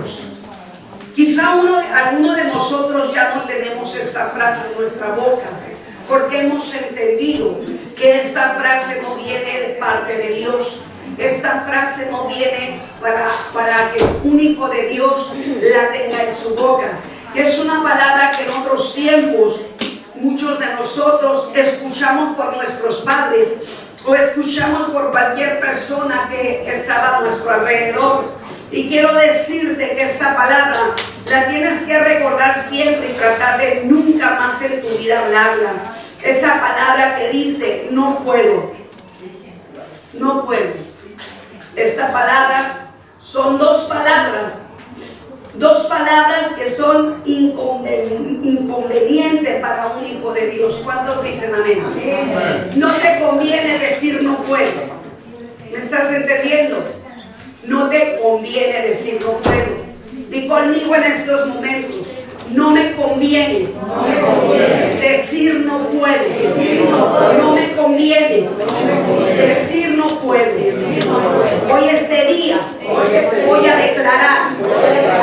nosotros. Quizá alguno de nosotros ya no tenemos esta frase en nuestra boca, porque hemos entendido que esta frase no viene de parte de Dios. Esta frase no viene para que un hijo de Dios la tenga en su boca. Es una palabra que en otros tiempos muchos de nosotros escuchamos por nuestros padres o escuchamos por cualquier persona que estaba a nuestro alrededor. Y quiero decirte que esta palabra la tienes que recordar siempre y tratar de nunca más en tu vida hablarla. Esa palabra que dice, no puedo. No puedo. Esta palabra son dos palabras que son inconvenientes para un hijo de Dios. ¿Cuántos dicen amén? No te conviene decir no puedo. ¿Me estás entendiendo? No te conviene decir no puedo. Di conmigo en estos momentos, no me conviene, decir no puedo. No me conviene decir no puedo. Hoy este día voy a declarar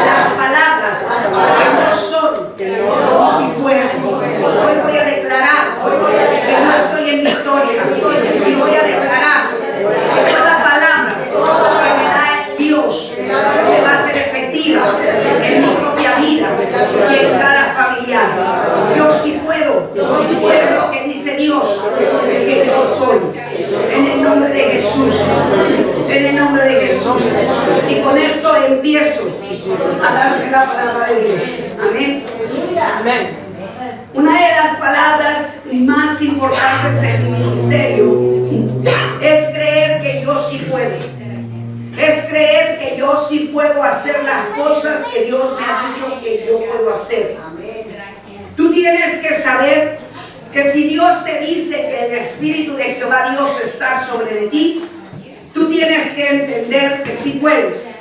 las palabras que no son como si fueran. Hoy voy a declarar que no estoy en victoria. Y voy a declarar que toda palabra que me da Dios se va a hacer efectiva en mi propia vida y en cada familiar. Yo sí puedo ser lo que dice Dios que yo soy. En el nombre de Jesús. En el nombre de Jesús. Y con esto empiezo a darte la palabra de Dios. Amén. Amén. Una de las palabras más importantes en mi ministerio es creer que yo sí puedo. Es creer que yo sí puedo hacer las cosas que Dios me ha dicho que yo puedo hacer. Tú tienes que saber que si Dios te dice que el Espíritu de Jehová Dios está sobre de ti, tú tienes que entender que sí puedes.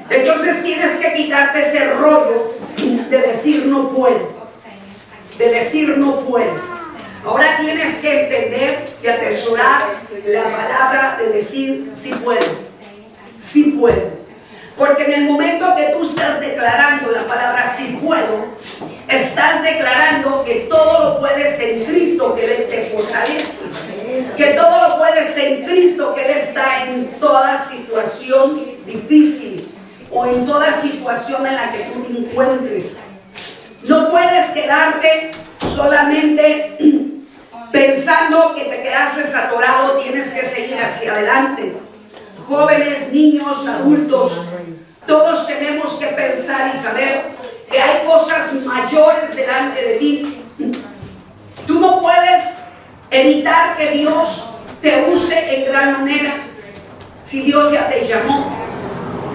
Entonces tienes que quitarte ese rollo de decir no puedo. De decir no puedo. Ahora tienes que entender y atesorar la palabra de decir sí puedo. Sí puedo. Porque en el momento que tú estás declarando la palabra sí puedo, estás declarando que todo lo puedes en Cristo, que Él te fortalece. Que todo lo puedes en Cristo, que Él está en toda situación difícil o en toda situación en la que tú te encuentres. No puedes quedarte solamente pensando que te quedaste atorado, tienes que seguir hacia adelante. Jóvenes, niños, adultos, todos tenemos que pensar y saber que hay cosas mayores delante de ti. Tú no puedes evitar que Dios te use en gran manera si Dios ya te llamó.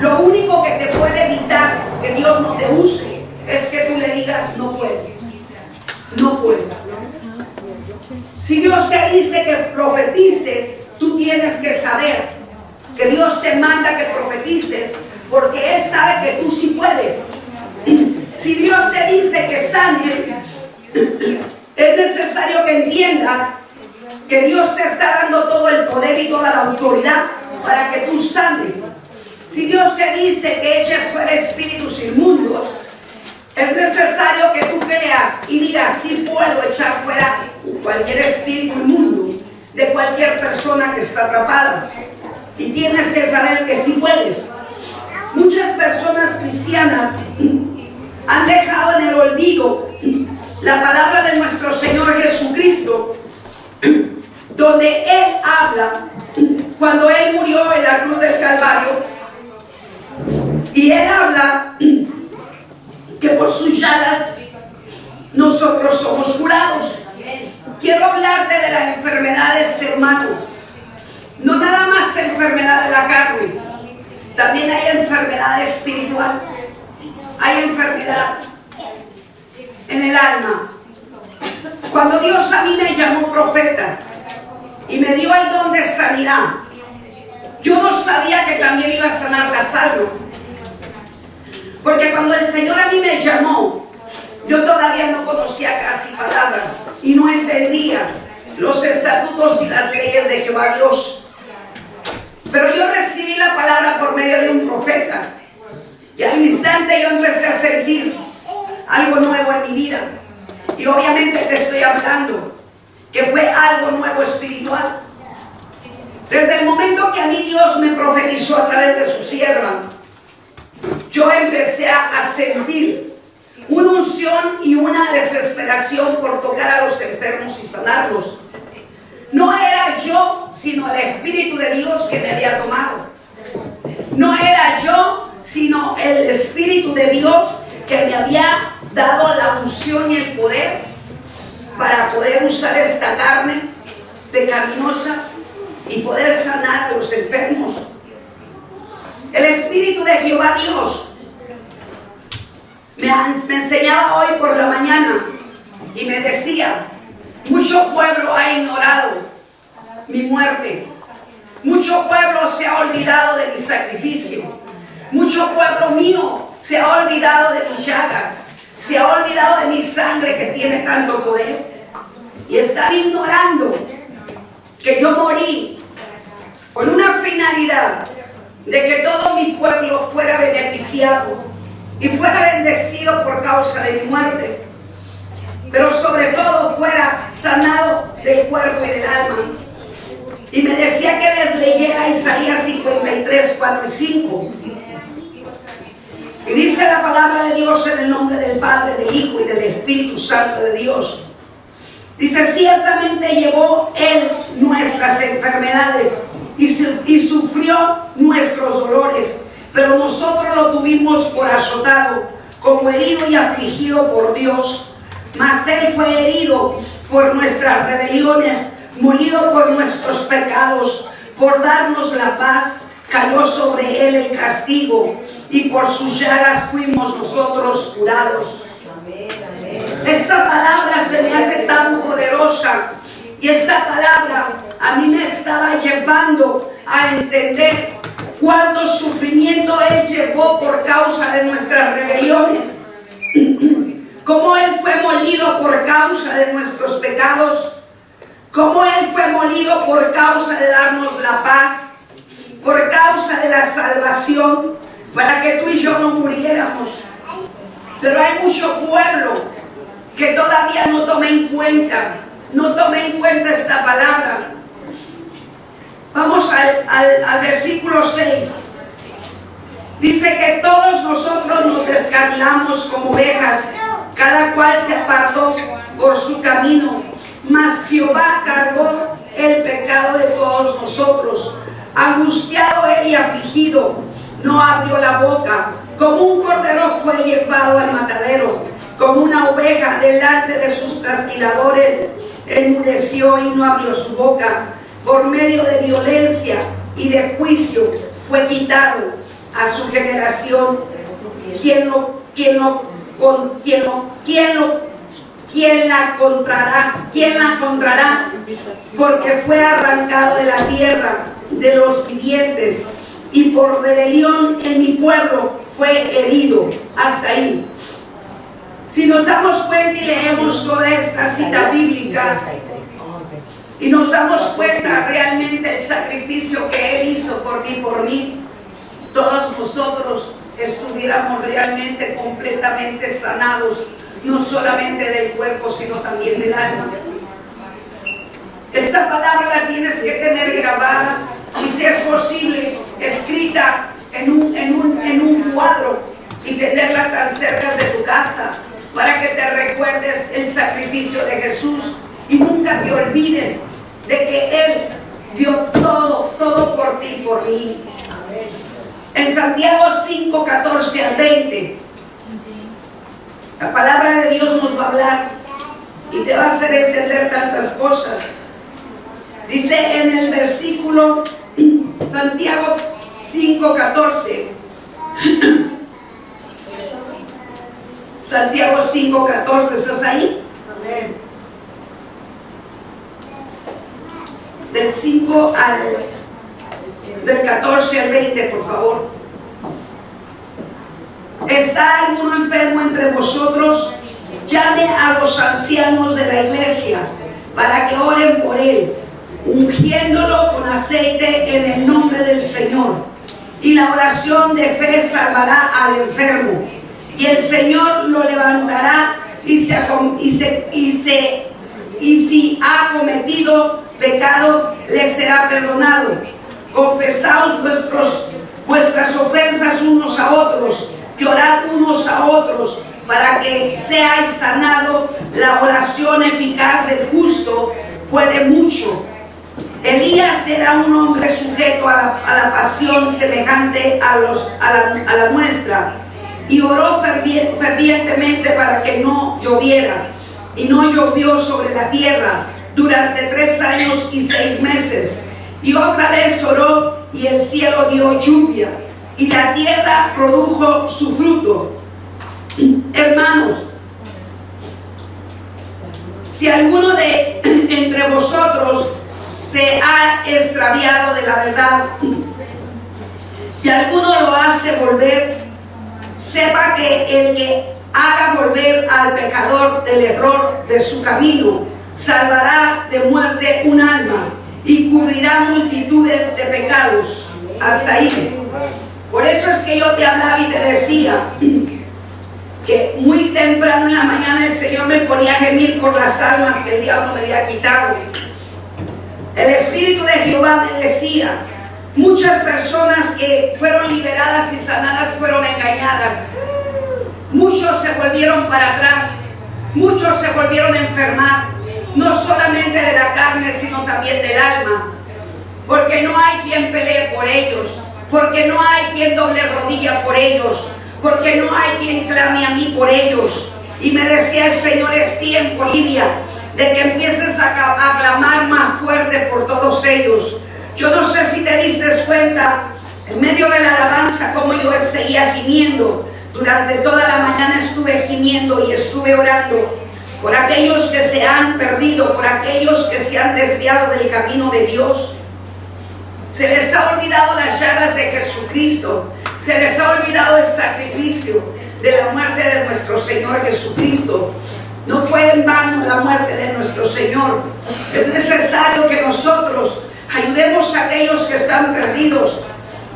Lo único que te puede evitar que Dios no te use es que tú le digas no puedo. No puedo. Si Dios te dice que profetices, tú tienes que saber que Dios te manda que profetices porque Él sabe que tú sí puedes. Si Dios te dice que sanes, es necesario que entiendas que Dios te está dando todo el poder y toda la autoridad para que tú sanes. Si Dios te dice que eches fuera espíritus inmundos, es necesario que tú creas y digas, sí puedo echar fuera cualquier espíritu inmundo de cualquier persona que está atrapada. Y tienes que saber que sí puedes. Muchas personas cristianas han dejado en el olvido la palabra de nuestro Señor Jesucristo, donde Él habla cuando Él murió en la cruz del Calvario. Y Él habla que por sus llagas nosotros somos curados. Quiero hablarte de las enfermedades, hermano. No nada más enfermedad de la carne, también hay enfermedad espiritual, hay enfermedad en el alma. Cuando Dios a mí me llamó profeta y me dio el don de sanidad, yo no sabía que también iba a sanar las almas. Porque cuando el Señor a mí me llamó, yo todavía no conocía casi palabra y no entendía los estatutos y las leyes de Jehová Dios. Pero yo recibí la palabra por medio de un profeta. Y al instante yo empecé a sentir algo nuevo en mi vida. Y obviamente te estoy hablando que fue algo nuevo espiritual. Desde el momento que a mí Dios me profetizó a través de su sierva, yo empecé a sentir una unción y una desesperación por tocar a los enfermos y sanarlos. No era yo, sino el Espíritu de Dios que me había tomado. No era yo, sino el Espíritu de Dios que me había dado la unción y el poder para poder usar esta carne pecaminosa y poder sanar a los enfermos. El Espíritu de Jehová Dios me enseñaba hoy por la mañana y me decía: mucho pueblo ha ignorado mi muerte, mucho pueblo se ha olvidado de mi sacrificio, mucho pueblo mío se ha olvidado de mis llagas, se ha olvidado de mi sangre que tiene tanto poder, y están ignorando que yo morí con una finalidad de que todo mi pueblo fuera beneficiado y fuera bendecido por causa de mi muerte, pero sobre todo fuera sanado del cuerpo y del alma. Y me decía que les leyera Isaías 53, 4 y 5. Y dice la palabra de Dios en el nombre del Padre, del Hijo y del Espíritu Santo de Dios. Dice: ciertamente llevó Él nuestras enfermedades y sufrió nuestros dolores, pero nosotros lo tuvimos por azotado, como herido y afligido por Dios. Mas Él fue herido por nuestras rebeliones, molido por nuestros pecados. Por darnos la paz, cayó sobre Él el castigo, y por sus llagas fuimos nosotros curados. Esta palabra se me hace tan poderosa, y esta palabra a mí me estaba llevando a entender cuánto sufrimiento Él llevó por causa de nuestras rebeliones, cómo Él fue molido por causa de nuestros pecados, cómo Él fue molido por causa de darnos la paz, por causa de la salvación, para que tú y yo no muriéramos. Pero hay mucho pueblo que todavía no toma en cuenta esta palabra. Vamos al versículo 6. Dice que todos nosotros nos descarriamos como ovejas, cada cual se apartó por su camino, mas Jehová cargó el pecado de todos nosotros. Angustiado Él y afligido, no abrió la boca. Como un cordero fue llevado al matadero, como una oveja delante de sus trasquiladores, enmudeció y no abrió su boca. Por medio de violencia y de juicio fue quitado a su generación. ¿Quién la encontrará? Porque fue arrancado de la tierra de los vivientes, y por rebelión en mi pueblo fue herido. Hasta ahí. Si nos damos cuenta y leemos toda esta cita bíblica y nos damos cuenta realmente el sacrificio que Él hizo por ti y por mí, todos nosotros estuviéramos realmente completamente sanados, no solamente del cuerpo, sino también del alma. Esta palabra la tienes que tener grabada y, si es posible, escrita en un cuadro, y tenerla tan cerca de tu casa para que te recuerdes el sacrificio de Jesús y nunca te olvides de que Él dio todo por ti y por mí. En Santiago 5, 14 al 20, la palabra de Dios nos va a hablar y te va a hacer entender tantas cosas. Dice en el versículo Santiago 5, 14. Santiago 5, 14, ¿estás ahí? Amén. Del 14 al 20, por favor. ¿Está alguno enfermo entre vosotros? Llame a los ancianos de la iglesia para que oren por él, ungiéndolo con aceite en el nombre del Señor. y la oración de fe salvará al enfermo. Y el Señor lo levantará y si ha cometido pecado, le será perdonado. Confesaos vuestras ofensas unos a otros, llorad unos a otros, para que seáis sanados. La oración eficaz del justo puede mucho. Elías era un hombre sujeto a la pasión semejante a la nuestra, y oró fervientemente para que no lloviera, y no llovió sobre la tierra durante 3 años y 6 meses. Y otra vez oró, y el cielo dio lluvia, y la tierra produjo su fruto. Hermanos, si alguno de entre vosotros se ha extraviado de la verdad y alguno lo hace volver, sepa que el que haga volver al pecador del error de su camino salvará de muerte un alma y cubrirá multitudes de pecados. Hasta ahí. Por eso es que yo te hablaba y te decía que muy temprano en la mañana el Señor me ponía a gemir por las almas que el diablo me había quitado. El Espíritu de Jehová me decía: muchas personas que fueron liberadas y sanadas fueron engañadas. Muchos se volvieron para atrás. Muchos se volvieron a enfermar, no solamente de la carne, sino también del alma. Porque no hay quien pelee por ellos. Porque no hay quien doble rodilla por ellos. Porque no hay quien clame a mí por ellos. Y me decía el Señor: es tiempo, Livia, de que empieces a clamar más fuerte por todos ellos. Yo no sé si te diste cuenta, en medio de la alabanza, como yo seguía gimiendo. Durante toda la mañana estuve gimiendo y estuve orando por aquellos que se han perdido, por aquellos que se han desviado del camino de Dios. Se les ha olvidado las llagas de Jesucristo. Se les ha olvidado el sacrificio de la muerte de nuestro Señor Jesucristo. No fue en vano la muerte de nuestro Señor. Es necesario que nosotros ayudemos a aquellos que están perdidos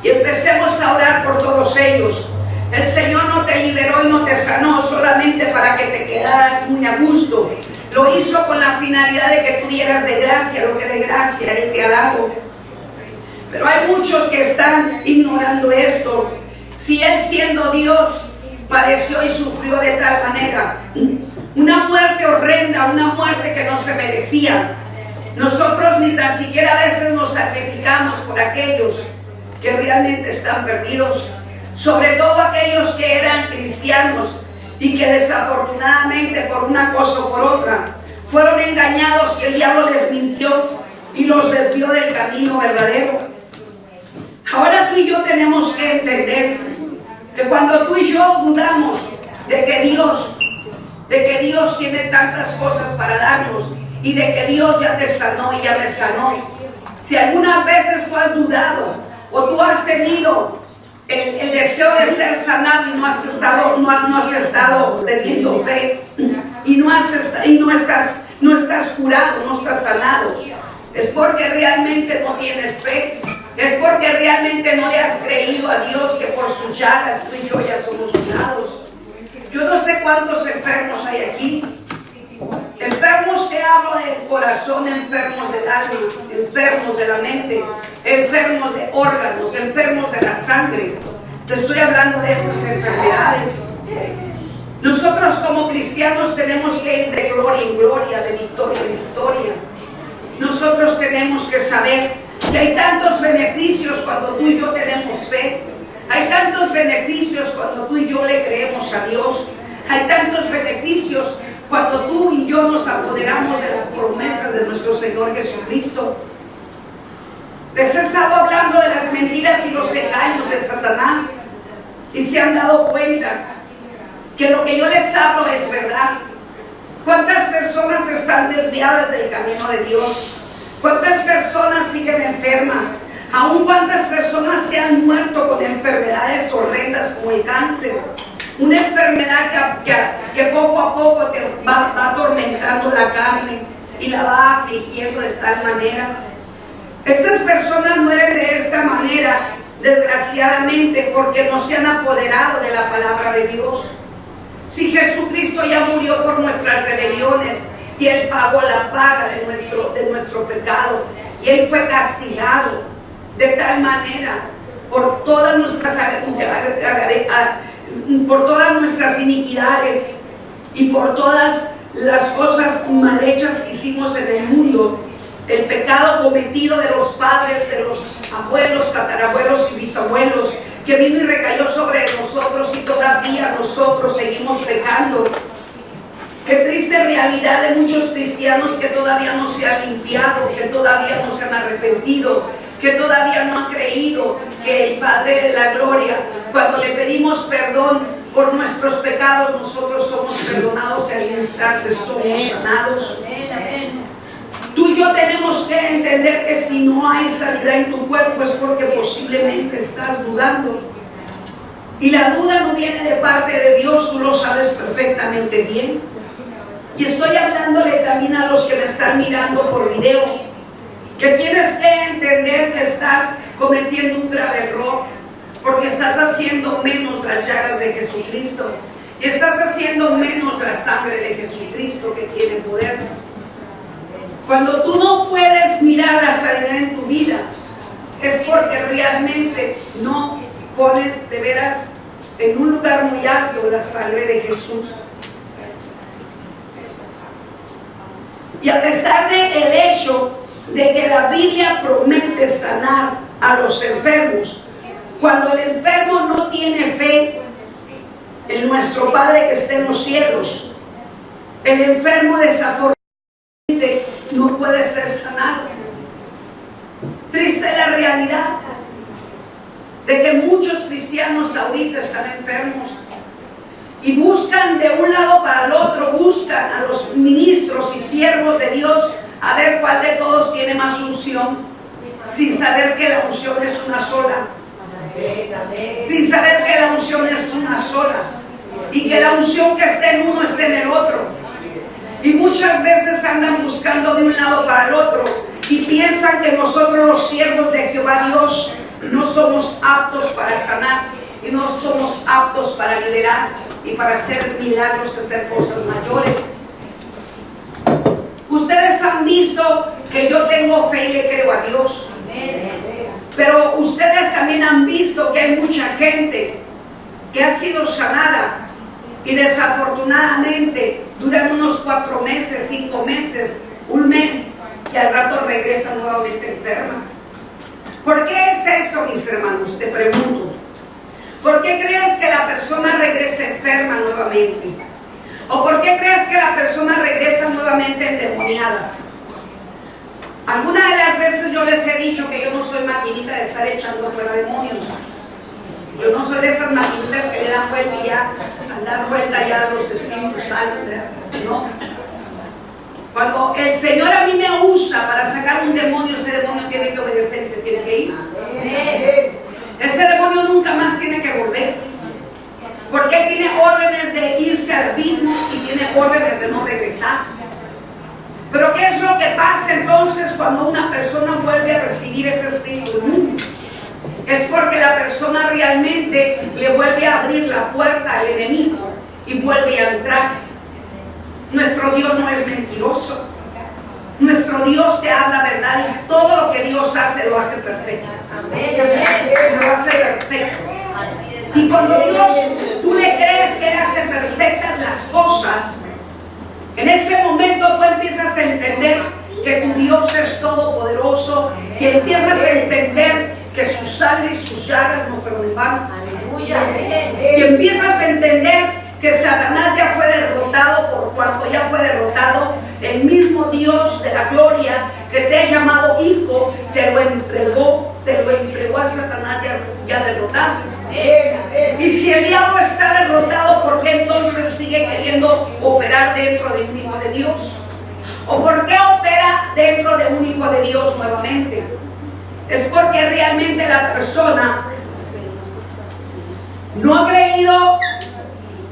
y empecemos a orar por todos ellos. El Señor no te liberó y no te sanó solamente para que te quedaras muy a gusto. Lo hizo con la finalidad de que tú dieras de gracia lo que de gracia Él te ha dado. Pero hay muchos que están ignorando esto. Si Él, siendo Dios, padeció y sufrió de tal manera, una muerte horrenda, una muerte que no se merecía, nosotros ni tan siquiera a veces nos sacrificamos por aquellos que realmente están perdidos, sobre todo aquellos que eran cristianos y que desafortunadamente por una cosa o por otra fueron engañados y el diablo les mintió y los desvió del camino verdadero. Ahora tú y yo tenemos que entender que cuando tú y yo dudamos de que Dios tiene tantas cosas para darnos y de que Dios ya te sanó y ya me sanó, si algunas veces tú has dudado o tú has tenido el deseo de ser sanado y no has estado teniendo fe y no estás curado, no estás sanado, es porque realmente no tienes fe. Es porque realmente no le has creído a Dios que por sus llagas tú y yo ya somos curados. Yo no sé cuántos enfermos hay aquí. Enfermos que hablo del corazón, enfermos del alma, enfermos de la mente, enfermos de órganos, enfermos de la sangre. Te estoy hablando de esas enfermedades. Nosotros como cristianos tenemos que ir de gloria en gloria, de victoria en victoria. Nosotros tenemos que saber que hay tantos beneficios cuando tú y yo tenemos fe. Hay tantos beneficios cuando tú y yo le creemos a Dios. Hay tantos beneficios cuando tú y yo nos apoderamos de las promesas de nuestro Señor Jesucristo. Les he estado hablando de las mentiras y los engaños de Satanás y se han dado cuenta que lo que yo les hablo es verdad. ¿Cuántas personas están desviadas del camino de Dios? ¿Cuántas personas siguen enfermas? Aún cuántas personas se han muerto con enfermedades horrendas como el cáncer. Una enfermedad que poco a poco te va atormentando la carne y la va afligiendo de tal manera. Estas personas mueren de esta manera desgraciadamente, porque no se han apoderado de la palabra de Dios. Si Jesucristo ya murió por nuestras rebeliones y Él pagó la paga de nuestro pecado, y Él fue castigado de tal manera por todas nuestras iniquidades y por todas las cosas mal hechas que hicimos en el mundo, el pecado cometido de los padres, de los abuelos, tatarabuelos y bisabuelos, que vino y recayó sobre nosotros, y todavía nosotros seguimos pecando. Qué triste realidad de muchos cristianos que todavía no se han limpiado, que todavía no se han arrepentido, que todavía no han creído que el Padre de la Gloria, cuando le pedimos perdón por nuestros pecados, nosotros somos perdonados y al instante somos sanados. Tú y yo tenemos que entender que si no hay sanidad en tu cuerpo es porque posiblemente estás dudando. Y la duda no viene de parte de Dios, tú lo sabes perfectamente bien. Y estoy hablándole también a los que me están mirando por video, que tienes que entender que estás cometiendo un grave error, porque estás haciendo menos las llagas de Jesucristo y estás haciendo menos la sangre de Jesucristo que tiene poder. Cuando tú no puedes mirar la sanidad en tu vida, es porque realmente no pones de veras en un lugar muy alto la sangre de Jesús. Y a pesar del hecho de que la Biblia promete sanar a los enfermos, cuando el enfermo no tiene fe en nuestro Padre que está en los cielos, el enfermo desafortunadamente no puede ser sanado. Triste la realidad de que muchos cristianos ahorita están enfermos y buscan de un lado para el otro, buscan a los ministros y siervos de Dios a ver cuál de todos tiene más unción, sin saber que la unción es una sola, sin saber que la unción es una sola y que la unción que está en uno está en el otro. Y muchas veces andan buscando de un lado para el otro y piensan que nosotros los siervos de Jehová Dios no somos aptos para sanar y no somos aptos para liberar y para hacer milagros, hacer cosas mayores. Ustedes han visto que yo tengo fe y le creo a Dios, pero ustedes también han visto que hay mucha gente que ha sido sanada y desafortunadamente duran unos 4 meses, 5 meses, un mes y al rato regresa nuevamente enferma. ¿Por qué es esto, mis hermanos? Te pregunto. ¿Por qué crees que la persona regresa enferma nuevamente? ¿O por qué crees que la persona regresa nuevamente endemoniada? Algunas de las veces yo les he dicho que yo no soy maquinita de estar echando fuera demonios. Yo no soy de esas maquinitas que le dan vuelta y ya, al dar vuelta ya los espíritus salen, no. Cuando el Señor a mí me usa para sacar un demonio, ese demonio tiene que obedecer y se tiene que ir. Ese demonio nunca más tiene que volver, porque él tiene órdenes de irse al abismo y tiene órdenes de no regresar. Pero ¿qué es lo que pasa entonces cuando una persona vuelve a recibir ese espíritu inmundo? Es porque la persona realmente le vuelve a abrir la puerta al enemigo y vuelve a entrar. Nuestro Dios no es mentiroso. Nuestro Dios te habla verdad y todo lo que Dios hace lo hace perfecto. Lo hace perfecto. Y cuando Dios, tú le crees que Él hace perfectas las cosas, en ese momento tú empiezas a entender que tu Dios es todopoderoso y empiezas a entender que su sangre y sus llagas no fueron en vano. Aleluya. Y empiezas a entender que Satanás ya fue derrotado, por cuanto ya fue derrotado, el mismo Dios de la gloria que te ha llamado hijo, te lo entregó a Satanás ya derrotado. Y si el diablo está derrotado, ¿por qué entonces sigue queriendo operar dentro de un hijo de Dios? ¿O por qué opera dentro de un hijo de Dios nuevamente? Es porque realmente la persona no ha creído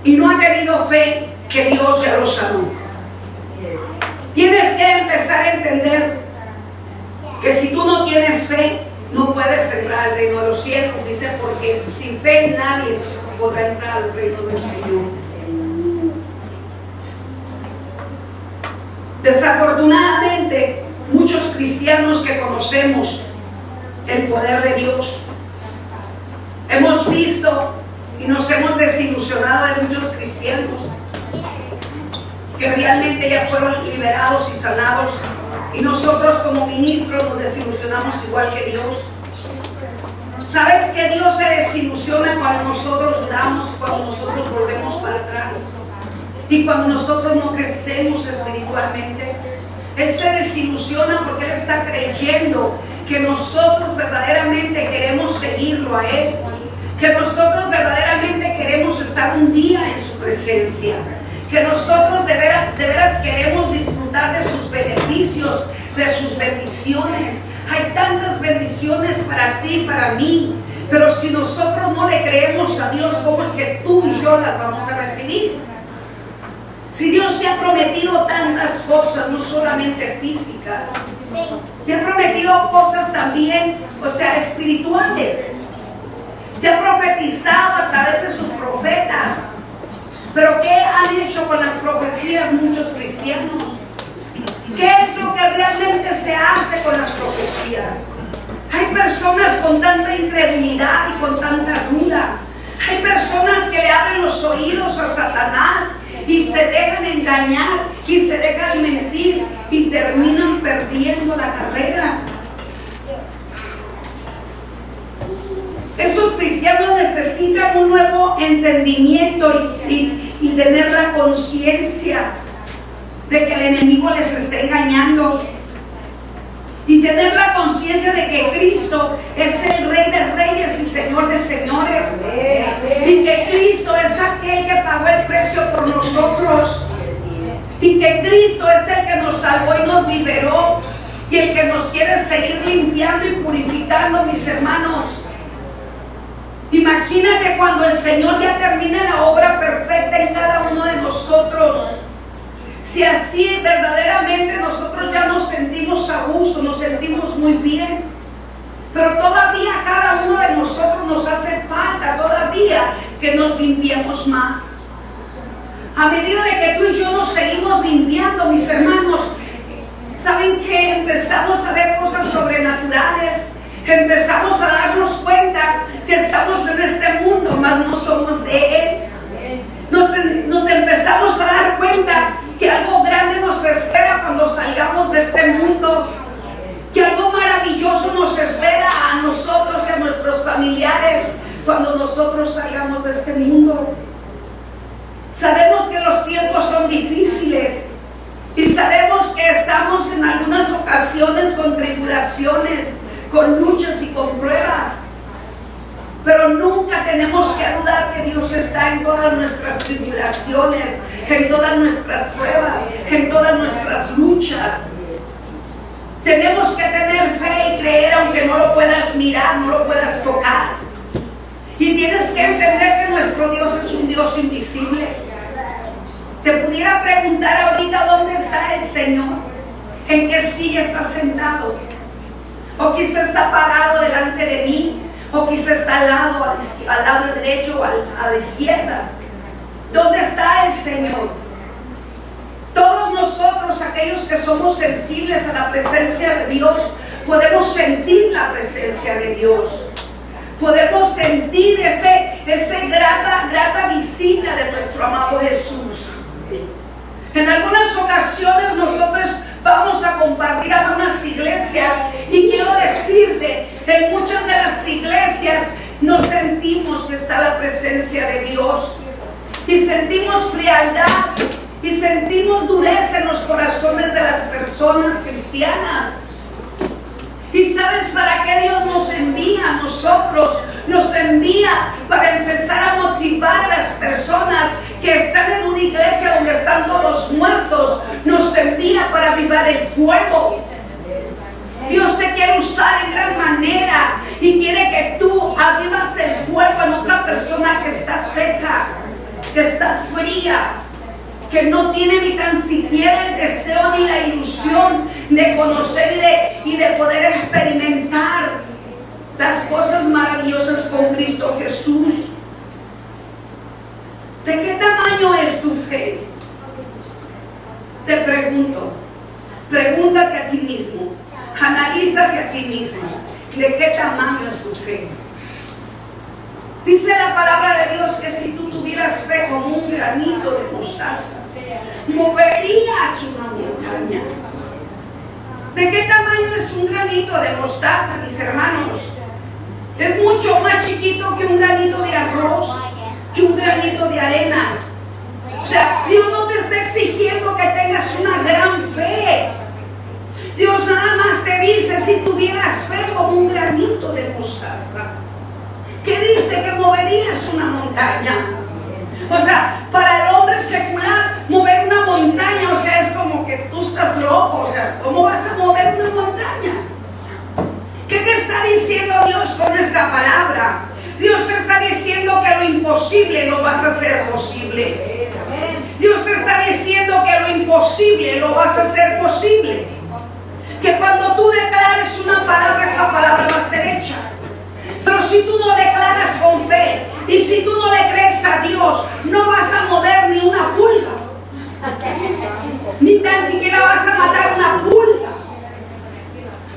y no ha tenido fe que Dios ya lo sanó. Tienes que empezar a entender que si tú no tienes fe, no puedes entrar al reino de los cielos. Dice, porque sin fe nadie podrá entrar al reino del Señor. Desafortunadamente, muchos cristianos que conocemos el poder de Dios, hemos visto y nos hemos desilusionado de muchos cristianos que realmente ya fueron liberados y sanados, y nosotros como ministros nos desilusionamos igual que Dios. ¿Sabes que Dios se desilusiona cuando nosotros dudamos, cuando nosotros volvemos para atrás y cuando nosotros no crecemos espiritualmente? Él se desilusiona porque Él está creyendo que nosotros verdaderamente queremos seguirlo a Él, que nosotros verdaderamente queremos estar un día en su presencia, que nosotros de veras queremos disfrutar de sus beneficios, de sus bendiciones. Hay tantas bendiciones para ti y para mí, pero si nosotros no le creemos a Dios, ¿cómo es que tú y yo las vamos a recibir? Si Dios te ha prometido tantas cosas, no solamente físicas, te ha prometido cosas también, espirituales. Te ha profetizado a través de sus profetas. Pero ¿qué han hecho con las profecías muchos cristianos? ¿Qué es lo que realmente se hace con las profecías? Hay personas con tanta incredulidad y con tanta duda. Hay personas que le abren los oídos a Satanás y se dejan engañar y se dejan mentir y terminan perdiendo la carrera. Estos cristianos necesitan un nuevo entendimiento y tener la conciencia de que el enemigo les está engañando, y tener la conciencia de que Cristo es el Rey de Reyes y Señor de Señores, y que Cristo es aquel que pagó el precio por nosotros, y que Cristo es el que nos salvó y nos liberó, y el que nos quiere seguir limpiando y purificando, mis hermanos. Imagínate cuando el Señor ya termine la obra perfecta en cada uno de nosotros. Si así verdaderamente nosotros ya nos sentimos a gusto, nos sentimos muy bien, pero todavía cada uno de nosotros nos hace falta todavía que nos limpiemos más. A medida de que tú y yo nos seguimos limpiando, mis hermanos, ¿saben qué? Empezamos a ver cosas sobrenaturales. Empezamos a darnos cuenta que estamos en este mundo, mas no somos de Él. Nos empezamos a dar cuenta que algo grande nos espera cuando salgamos de este mundo, que algo maravilloso nos espera a nosotros y a nuestros familiares cuando nosotros salgamos de este mundo. Sabemos que los tiempos son difíciles y sabemos que estamos en algunas ocasiones con tribulaciones, con luchas y con pruebas, pero nunca tenemos que dudar que Dios está en todas nuestras tribulaciones, en todas nuestras pruebas, en todas nuestras luchas. Tenemos que tener fe y creer aunque no lo puedas mirar, no lo puedas tocar. Y tienes que entender que nuestro Dios es un Dios invisible. Te pudiera preguntar ahorita dónde está el Señor, en qué silla está sentado, o quizá está parado delante de mí, o quizá está al lado derecho o a la izquierda. ¿Dónde está el Señor? Todos nosotros, aquellos que somos sensibles a la presencia de Dios, podemos sentir la presencia de Dios. Podemos sentir ese grata visita de nuestro amado Jesús. En algunas ocasiones nosotros vamos a compartir algunas iglesias y quiero decirte, en muchas de las iglesias no sentimos que está la presencia de Dios, y sentimos frialdad y sentimos dureza en los corazones de las personas cristianas. ¿Y sabes para qué Dios nos envía a nosotros? Nos envía para empezar a motivar a las personas que están en una iglesia donde están todos muertos. Nos envía para avivar el fuego. Dios te quiere usar en gran manera y quiere que tú avivas el fuego en otra persona que está seca, que está fría, que no tiene ni tan siquiera el deseo ni la ilusión de conocer y de poder experimentar las cosas maravillosas con Cristo Jesús. ¿De qué tamaño es tu fe? Te pregunto, pregúntate a ti mismo, analízate a ti mismo, ¿de qué tamaño es tu fe? Dice la palabra de Dios que si tú tuvieras fe como un granito de mostaza, moverías una montaña. ¿De qué tamaño es un granito de mostaza, mis hermanos? Es mucho más chiquito que un granito de arroz, que un granito de arena. O sea, Dios no te está exigiendo que tengas una gran fe. Dios nada más te dice si tuvieras fe como un granito de mostaza, que dice que moverías una montaña. O sea, para el hombre secular, mover una montaña, o sea, es como que tú estás loco. O sea, ¿cómo vas a mover una montaña? ¿Qué te está diciendo Dios con esta palabra? Dios te está diciendo que lo imposible lo vas a hacer posible. Dios te está diciendo que lo imposible lo vas a hacer posible. Que cuando tú declares una palabra, esa palabra va a ser hecha. Pero si tú no declaras con fe y si tú no le crees a Dios, no vas a mover ni una pulga. Ni tan siquiera vas a matar una pulga.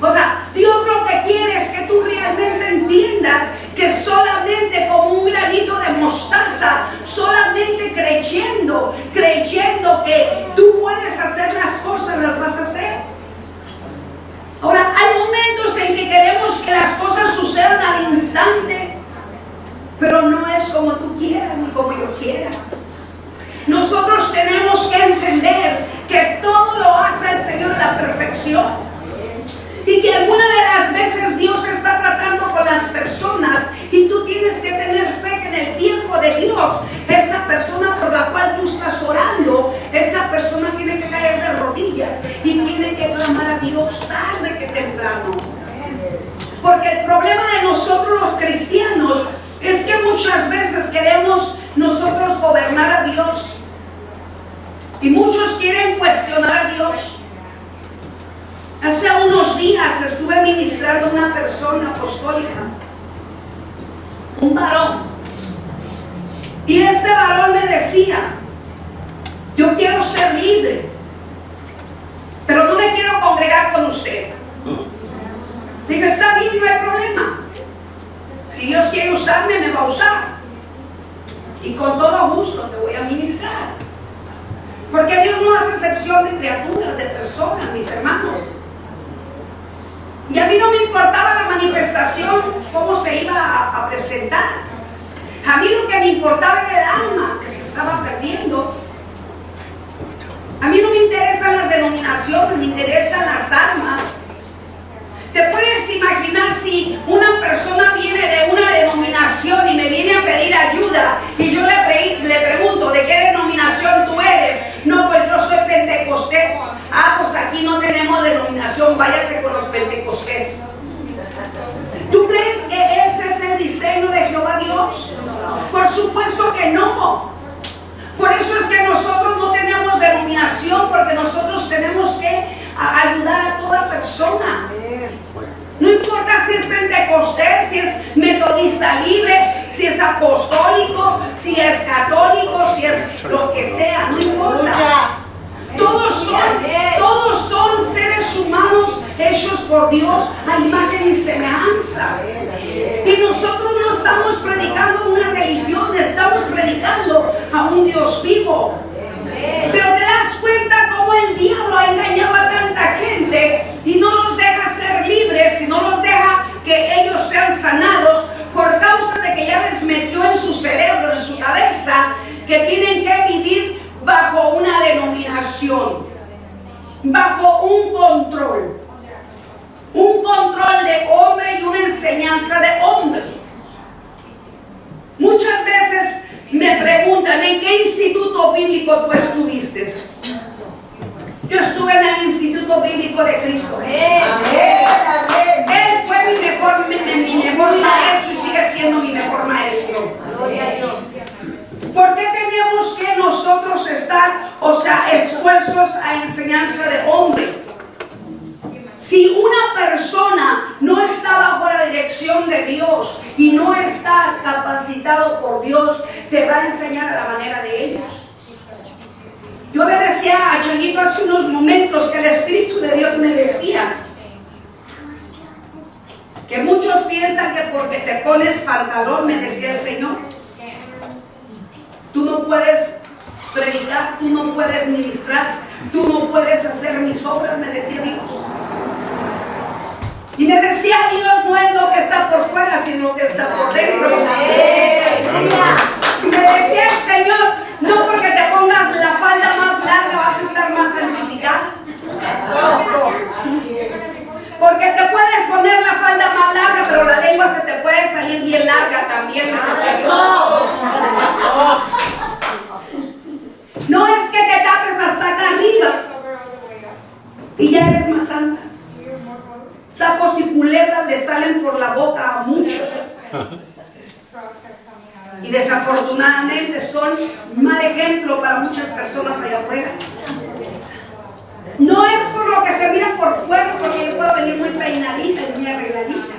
O sea, Dios lo que quiere es que tú realmente entiendas que solamente como un granito de mostaza, solamente creyendo que tú puedes hacer las cosas, las vas a hacer. Ahora, hay momentos en que queremos que las cosas sucedan al instante, pero no es como tú quieras ni como yo quiera. Nosotros tenemos que entender que todo lo hace el Señor a la perfección. Y que alguna de las veces Dios está tratando con las personas y tú tienes que tener fe que en el tiempo de Dios, esa persona por la cual tú estás orando, esa persona tiene que caer de rodillas y tiene que clamar a Dios tarde que temprano. Porque el problema de nosotros los cristianos es que muchas veces queremos nosotros gobernar a Dios y muchos quieren cuestionar a Dios. Hace unos días estuve ministrando a una persona apostólica, un varón, y este varón me decía: yo quiero ser libre, pero no me quiero congregar con usted. Dije, está bien, no hay problema. Si Dios quiere usarme, me va a usar. Y con todo gusto te voy a ministrar. Porque Dios no hace excepción de criaturas, de personas, mis hermanos. Y a mí no me importaba la manifestación, cómo se iba a presentar. A mí lo que me importaba era el alma que se estaba perdiendo. A mí no me interesan las denominaciones, me interesan las almas. ¿Te puedes imaginar si una persona viene de una denominación y me viene a pedir ayuda y yo le pregunto, ¿de qué denominación tú eres? No, pues yo soy pentecostés. Ah, pues aquí no tenemos denominación, váyase con los pentecostés. ¿Tú crees que ese es el diseño de Jehová Dios? Por supuesto que no. Por eso es que nosotros no tenemos denominación, porque nosotros tenemos que ayudar a toda persona. No importa si es pentecostés, si es metodista libre, si es apostólico, si es católico, si es lo que sea, no importa. Todos son seres humanos hechos por Dios a imagen y semejanza. Y nosotros no estamos predicando una religión, estamos predicando a un Dios vivo. Pero te das cuenta cómo el diablo ha engañado a tanta gente y no los deja ser libres y no los deja que ellos sean sanados por causa de que ya les metió en su cerebro, en su cabeza, que tienen que vivir bajo una denominación, bajo un control de hombre y una enseñanza de hombre. Muchas veces me preguntan, ¿en qué instituto bíblico tú estuviste? Yo estuve en el Instituto Bíblico de Cristo. Él fue mi mejor maestro y sigue siendo mi mejor maestro. ¿Por qué tenemos que nosotros estar, expuestos a enseñanza de hombres? Si una persona no está bajo la dirección dirección de Dios y no estar capacitado por Dios, te va a enseñar a la manera de ellos. Yo le decía a Changuito hace unos momentos que el Espíritu de Dios me decía que muchos piensan que porque te pones pantalón, me decía el Señor, tú no puedes predicar, tú no puedes ministrar, tú no puedes hacer mis obras, me decía Dios. Y me decía Dios, no es lo que está por fuera, sino lo que está por dentro. Y me decía el Señor, no porque te pongas la falda más larga vas a estar más santificado. Porque te puedes poner la falda más larga, pero la lengua se te puede salir bien larga también, me decía Dios. No es que te tapes hasta acá arriba y ya eres más santa. Sapos y culebras le salen por la boca a muchos. Y desafortunadamente son un mal ejemplo para muchas personas allá afuera. No es por lo que se mira por fuera, porque yo puedo venir muy peinadita y muy arregladita.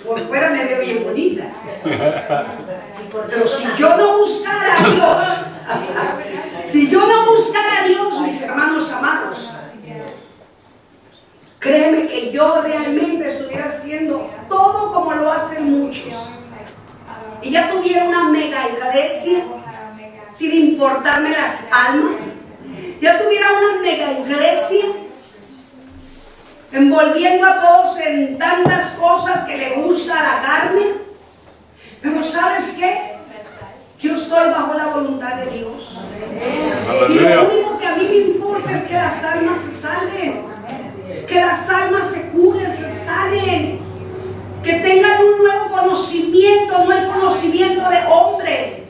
Por fuera me veo bien bonita. Pero si yo no buscara a Dios, mis hermanos amados, créeme que yo realmente estuviera haciendo todo como lo hacen muchos. Y ya tuviera una mega iglesia, sin importarme las almas. Ya tuviera una mega iglesia, envolviendo a todos en tantas cosas que le gusta a la carne. Pero ¿sabes qué? Yo estoy bajo la voluntad de Dios. Y lo único que a mí me importa es que las almas se salven. Que las almas se curen, se sanen. Que tengan un nuevo conocimiento, no el conocimiento de hombre.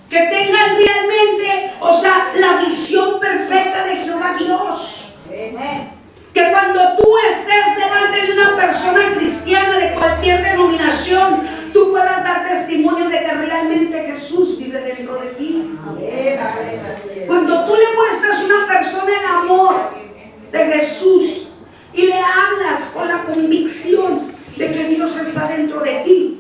Que tengan realmente, la visión perfecta de Jehová Dios. Que cuando tú estés delante de una persona cristiana de cualquier denominación, tú puedas dar testimonio de que realmente Jesús vive dentro de ti. Cuando tú le muestras a una persona el amor de Jesús y le hablas con la convicción de que Dios está dentro de ti,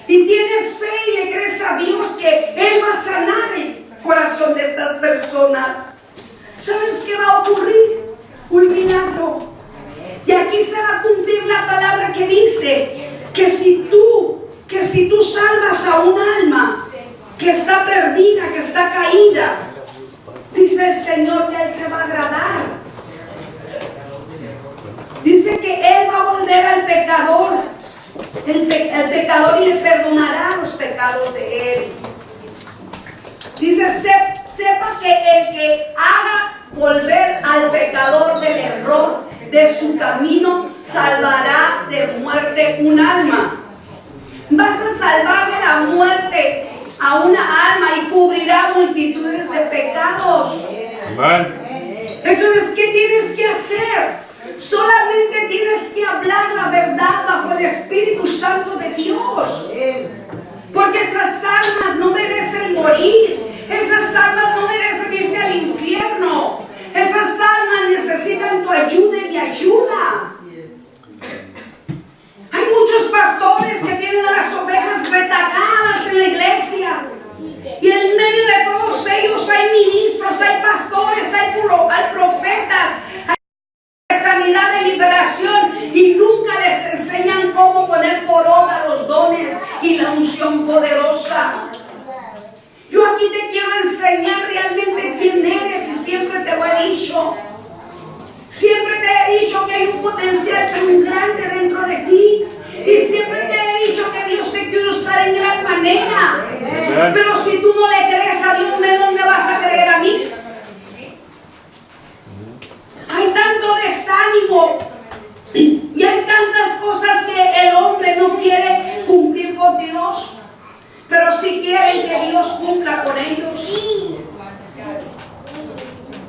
y tienes fe y le crees a Dios que Él va a sanar el corazón de estas personas, ¿sabes qué va a ocurrir? Un milagro. Y aquí se va a cumplir la palabra que dice que si tú salvas a un alma que está perdida, que está caída, dice el Señor que Él se va a agradar. Dice que Él va a volver al pecador, el pecador, y le perdonará los pecados de él. Dice, sepa que el que haga volver al pecador del error de su camino, salvará de muerte un alma. Vas a salvar de la muerte a una alma y cubrirá multitudes de pecados. Entonces, ¿qué tienes que hacer? Solamente tienes que hablar la verdad bajo el Espíritu Santo de Dios. Porque esas almas no merecen morir. Esas almas no merecen irse al infierno. Esas almas necesitan tu ayuda y mi ayuda. Hay muchos pastores que tienen a las ovejas retacadas en la iglesia. Y en medio de todos ellos hay ministros, hay pastores, hay profetas, hay sanidad de liberación, y nunca les enseñan cómo poner por obra los dones y la unción poderosa. Yo aquí te quiero enseñar realmente quién eres, y siempre te lo he dicho. Siempre te he dicho que hay un potencial tan grande dentro de ti. Y siempre te he dicho que Dios te quiere usar en gran manera. Pero si tú no le crees a Dios, ¿dónde me vas a creer a mí? Hay tanto desánimo y hay tantas cosas que el hombre no quiere cumplir con Dios, pero sí quieren que Dios cumpla con ellos.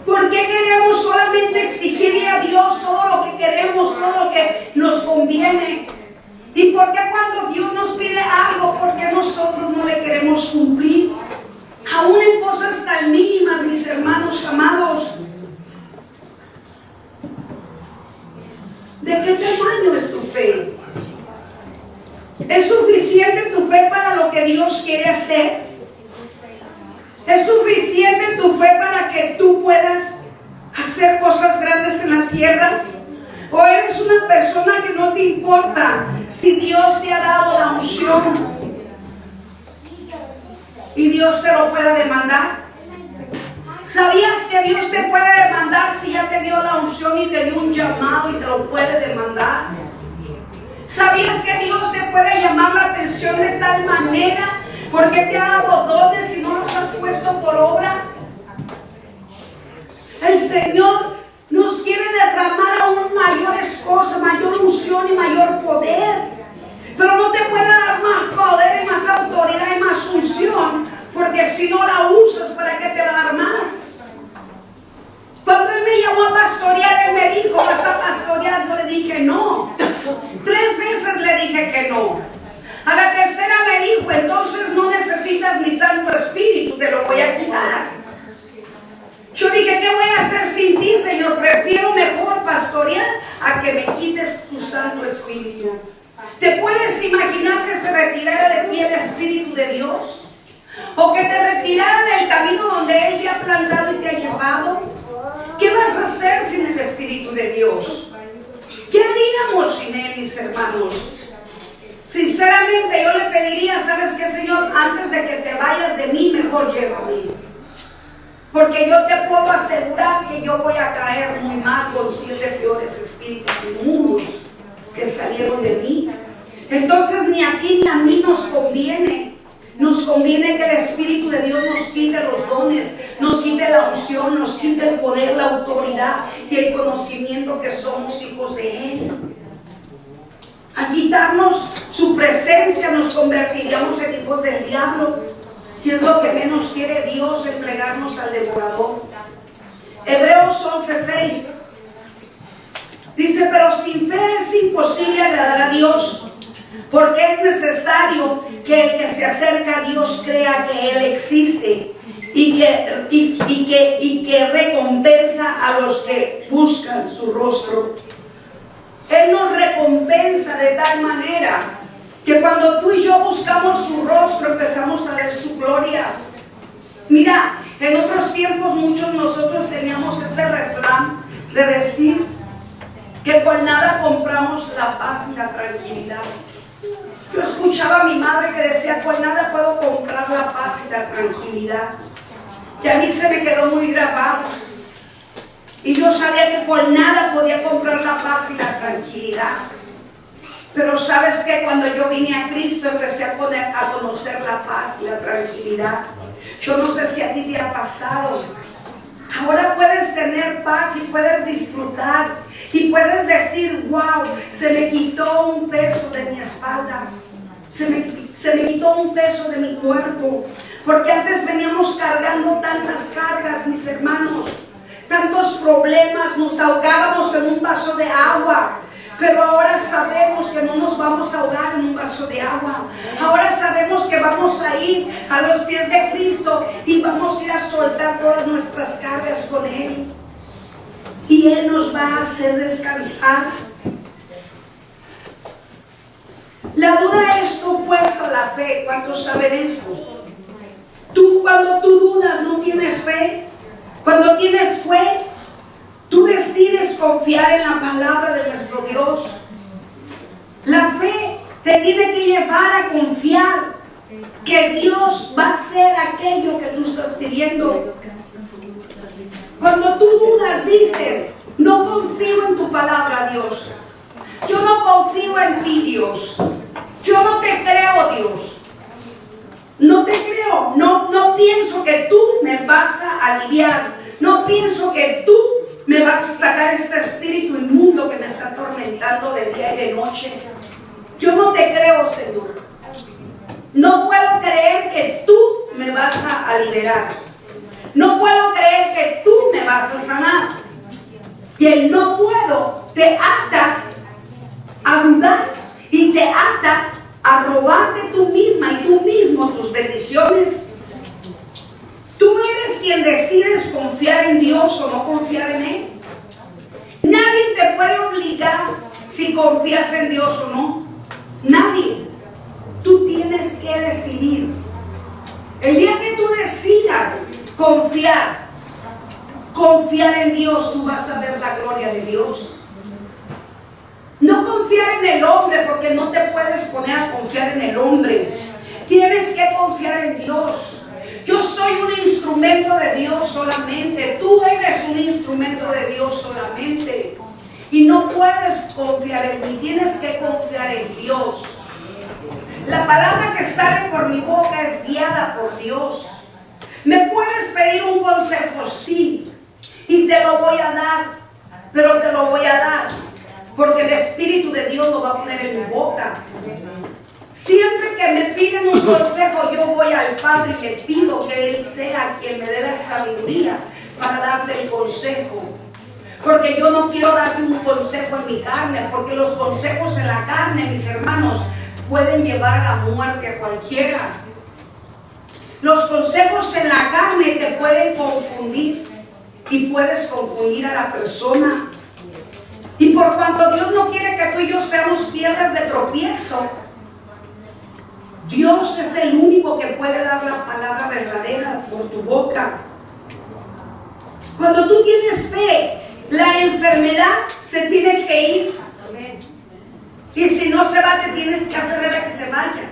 ¿Por qué queremos solamente exigirle a Dios todo lo que queremos, todo lo que nos conviene? ¿Y por qué cuando Dios nos pide algo, por qué nosotros no le queremos cumplir? Aún en cosas tan mínimas, mis hermanos amados. ¿De qué tamaño es tu tierra? ¿O eres una persona que no te importa si Dios te ha dado la unción y Dios te lo puede demandar? ¿Sabías que Dios te puede demandar si ya te dio la unción y te dio un llamado y te lo puede demandar? ¿Sabías que Dios te puede llamar la atención de tal manera porque te ha dado dones y no los has puesto por obra? El Señor nos quiere derramar aún mayores cosas, mayor unción y mayor poder. Pero no te puede dar más poder y más autoridad y más unción, porque si no la usas, ¿para qué te va a dar más? Cuando Él me llamó a pastorear, Él me dijo, ¿vas a pastorear? Yo le dije no. 3 veces le dije que no. A la tercera me dijo, entonces no necesitas mi Santo Espíritu, te lo voy a quitar. Yo dije, ¿qué voy a hacer sin ti, Señor? Prefiero mejor pastorear a que me quites tu Santo Espíritu. ¿Te puedes imaginar que se retirara de ti el Espíritu de Dios? ¿O que te retirara del camino donde Él te ha plantado y te ha llevado? ¿Qué vas a hacer sin el Espíritu de Dios? ¿Qué haríamos sin Él, mis hermanos? Sinceramente yo le pediría, ¿sabes qué, Señor? Antes de que te vayas de mí, mejor llévame. Porque yo te puedo asegurar que yo voy a caer muy mal con 7 peores espíritus inmundos que salieron de mí. Entonces ni a ti ni a mí nos conviene. Nos conviene que el Espíritu de Dios nos quite los dones, nos quite la unción, nos quite el poder, la autoridad y el conocimiento que somos hijos de Él. Al quitarnos su presencia nos convertiríamos en hijos del diablo. ¿Qué es lo que menos quiere Dios? Entregarnos al devorador. Hebreos 11:6 dice, pero sin fe es imposible agradar a Dios, porque es necesario que el que se acerca a Dios crea que Él existe y que recompensa a los que buscan su rostro. Él nos recompensa de tal manera que cuando tú y yo buscamos su rostro, empezamos a ver su gloria. Mira, en otros tiempos muchos nosotros teníamos ese refrán de decir que con nada compramos la paz y la tranquilidad. Yo escuchaba a mi madre que decía, con nada puedo comprar la paz y la tranquilidad. Y a mí se me quedó muy grabado. Y yo sabía que con nada podía comprar la paz y la tranquilidad. Pero sabes que cuando yo vine a Cristo empecé a conocer la paz y la tranquilidad. Yo no sé si a ti te ha pasado. Ahora puedes tener paz y puedes disfrutar y puedes decir, wow, se me quitó un peso de mi espalda, se me quitó un peso de mi cuerpo, porque antes veníamos cargando tantas cargas, mis hermanos, tantos problemas, nos ahogábamos en un vaso de agua. Pero ahora sabemos que no nos vamos a ahogar en un vaso de agua. Ahora sabemos que vamos a ir a los pies de Cristo y vamos a ir a soltar todas nuestras cargas con Él. Y Él nos va a hacer descansar. La duda es opuesta a la fe. ¿Cuántos saben esto? Cuando tú dudas, no tienes fe. Cuando tienes fe, tú decides confiar en la palabra de nuestro Dios. La fe te tiene que llevar a confiar que Dios va a hacer aquello que tú estás pidiendo. Cuando tú dudas, dices, no confío en tu palabra, Dios. Yo no confío en ti, Dios. Yo no te creo, Dios. No te creo. No pienso que tú me vas a aliviar. No pienso que tú me vas a sacar este espíritu inmundo que me está atormentando de día y de noche. Yo no te creo, Señor. No puedo creer que tú me vas a liberar. No puedo creer que tú me vas a sanar. Y el no puedo te ata a dudar y te ata a robarte tú misma y tú mismo tus bendiciones. Tú eres quien decides confiar en Dios o no confiar en Él. Nadie te puede obligar si confías en Dios o no. Nadie. Tú tienes que decidir. El día que tú decidas confiar confiar en Dios, tú vas a ver la gloria de Dios. No confiar en el hombre, porque no te puedes poner a confiar en el hombre. Tienes que confiar en Dios. Yo soy un instrumento de Dios solamente. Tú eres un instrumento de Dios solamente. Y no puedes confiar en mí, tienes que confiar en Dios. La palabra que sale por mi boca es guiada por Dios. ¿Me puedes pedir un consejo? Sí. Y te lo voy a dar. Pero te lo voy a dar porque el Espíritu de Dios lo va a poner en mi boca. Siempre que me piden un consejo, yo voy al Padre y le pido que Él sea quien me dé la sabiduría para darte el consejo. Porque yo no quiero darte un consejo en mi carne, porque los consejos en la carne, mis hermanos, pueden llevar a la muerte a cualquiera. Los consejos en la carne te pueden confundir y puedes confundir a la persona. Y por cuanto Dios no quiere que tú y yo seamos piedras de tropiezo, Dios es el único que puede dar la palabra verdadera por tu boca. Cuando tú tienes fe, la enfermedad se tiene que ir. Y si no se va, te tienes que aferrar a que se vaya.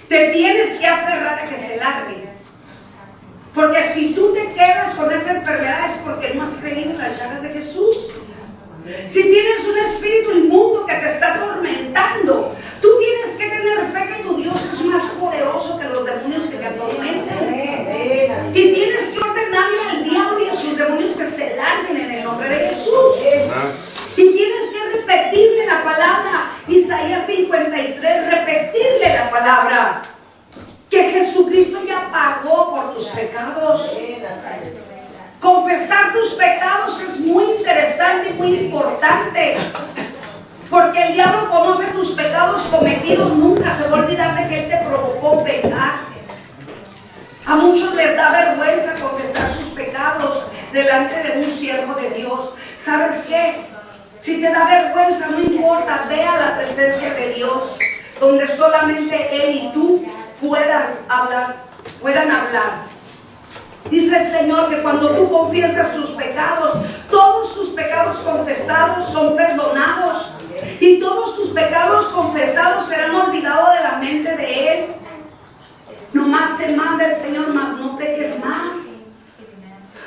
Te tienes que aferrar a que se largue. Porque si tú te quedas con esa enfermedad es porque no has creído en las llagas de Jesús. Si tienes un espíritu inmundo que te está atormentando, tú tienes que tener fe que tu Dios es más poderoso que los demonios que te atormentan. Y tienes que ordenarle al diablo y a sus demonios que se larguen en el nombre de Jesús. Y tienes que repetirle la palabra, Isaías 53, repetirle la palabra, que Jesucristo ya pagó por tus pecados. Confesar tus pecados es muy interesante y muy importante, porque el diablo conoce tus pecados cometidos, nunca se va a olvidar de que Él te provocó pecar. A muchos les da vergüenza confesar sus pecados delante de un siervo de Dios. ¿Sabes qué? Si te da vergüenza, no importa, ve a la presencia de Dios, donde solamente Él y tú puedan hablar. Dice el Señor que cuando tú confiesas tus pecados, todos tus pecados confesados son perdonados. Y todos tus pecados confesados serán olvidados de la mente de Él. Nomás te manda el Señor, mas no peques más.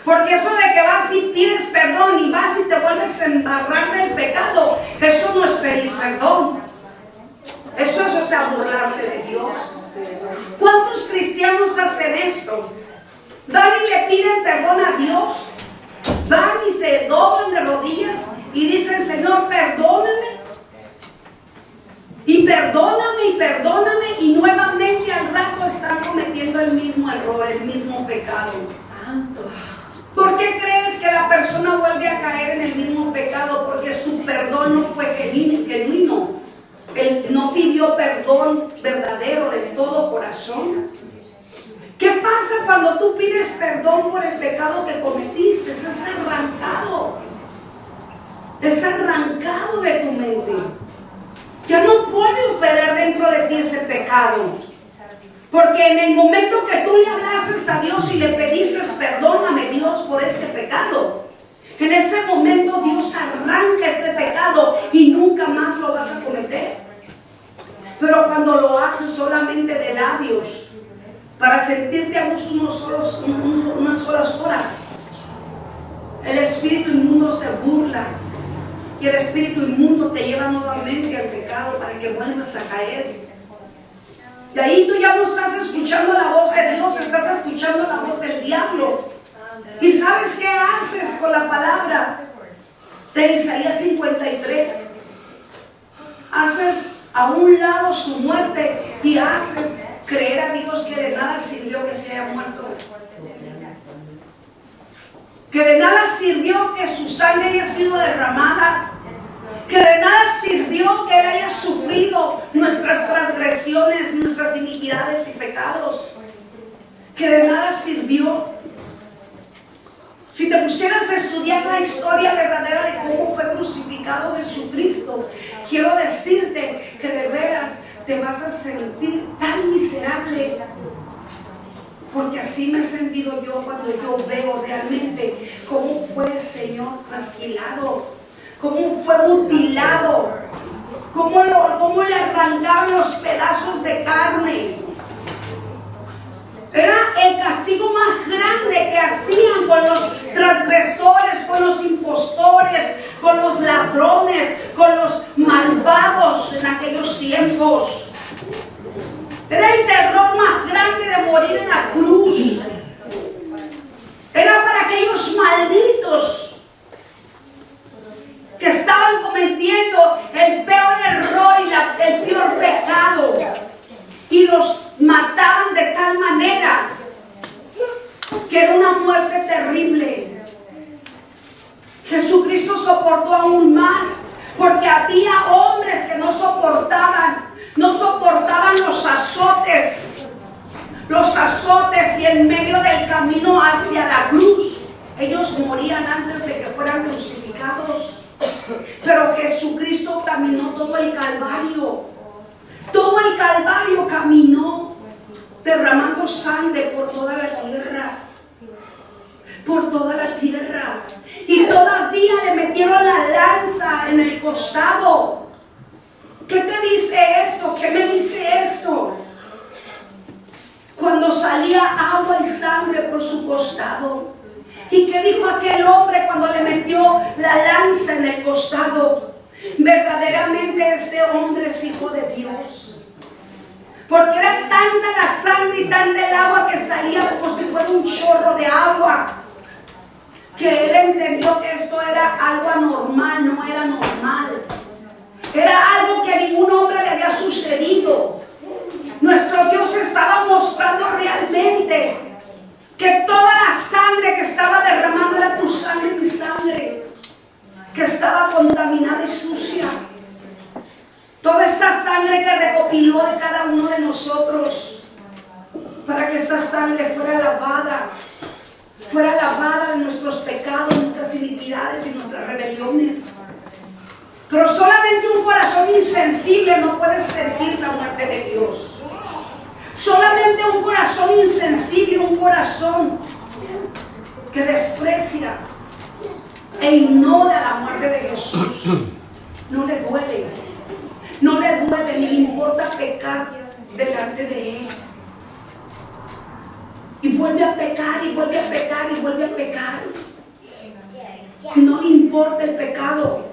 Porque eso de que vas y pides perdón y vas y te vuelves a embarrar del pecado, eso no es pedir perdón. Eso es, o sea, burlarte de Dios. ¿Cuántos cristianos hacen esto? Van y le piden perdón a Dios. Van y se doblan de rodillas y dicen, Señor, perdóname. Y perdóname y perdóname. Y nuevamente al rato están cometiendo el mismo error, el mismo pecado. Santo. ¿Por qué crees que la persona vuelve a caer en el mismo pecado? Porque su perdón no fue genuino. Él no pidió perdón verdadero de todo corazón. ¿Qué pasa cuando tú pides perdón por el pecado que cometiste? Es arrancado. Es arrancado de tu mente. Ya no puede operar dentro de ti ese pecado. Porque en el momento que tú le hablases a Dios y le pediste perdóname Dios por este pecado, en ese momento Dios arranca ese pecado y nunca más lo vas a cometer. Pero cuando lo haces solamente de labios, para sentirte a gusto unas solas horas, el espíritu inmundo se burla y el espíritu inmundo te lleva nuevamente al pecado para que vuelvas a caer. Y ahí tú ya no estás escuchando la voz de Dios, estás escuchando la voz del diablo. ¿Y sabes qué haces con la palabra de Isaías 53? Haces a un lado su muerte y haces creer a Dios que de nada sirvió que se haya muerto. Que de nada sirvió que su sangre haya sido derramada. Que de nada sirvió que Él haya sufrido nuestras transgresiones, nuestras iniquidades y pecados. Que de nada sirvió. Si te pusieras a estudiar la historia verdadera de cómo fue crucificado Jesucristo, quiero decirte que de veras te vas a sentir tan miserable. Porque así me he sentido yo cuando yo veo realmente fue mutilado, cómo le arrancaban los pedazos de carne. Era el castigo más grande que hacían con los transgresores, con los impostores, con los ladrones, con los malvados en aquellos tiempos. Era el terror más grande de morir en la cruz. Era para aquellos malditos que estaban cometiendo el peor error y el peor pecado. Y los mataban de tal manera que era una muerte terrible. Jesucristo soportó aún más, porque había hombres que no soportaban los azotes, y en medio del camino hacia la cruz ellos morían antes de que fueran crucificados. Pero Jesucristo caminó todo el Calvario. Todo el Calvario caminó, derramando sangre por toda la tierra. Por toda la tierra. Y todavía le metieron la lanza en el costado. ¿Qué te dice esto? ¿Qué me dice esto? Cuando salía agua y sangre por su costado. ¿Y qué dijo aquel hombre cuando le metió la lanza en el costado? Verdaderamente este hombre es hijo de Dios. Porque era tanta la sangre y tanta el agua que salía como si fuera un chorro de agua, que él entendió que esto era algo anormal, no era normal. Era algo que a ningún hombre le había sucedido. Nuestro Dios estaba mostrando realmente que toda la sangre que estaba derramando era tu sangre y mi sangre, que estaba contaminada y sucia. Toda esa sangre que recopiló de cada uno de nosotros, para que esa sangre fuera lavada de nuestros pecados, nuestras iniquidades y nuestras rebeliones. Pero solamente un corazón insensible no puede servir la muerte de Dios. Solamente un corazón insensible, un corazón que desprecia e ignora la muerte de Jesús, no le duele, ni le importa pecar delante de Él. Y vuelve a pecar, y vuelve a pecar, y vuelve a pecar. Y no le importa el pecado.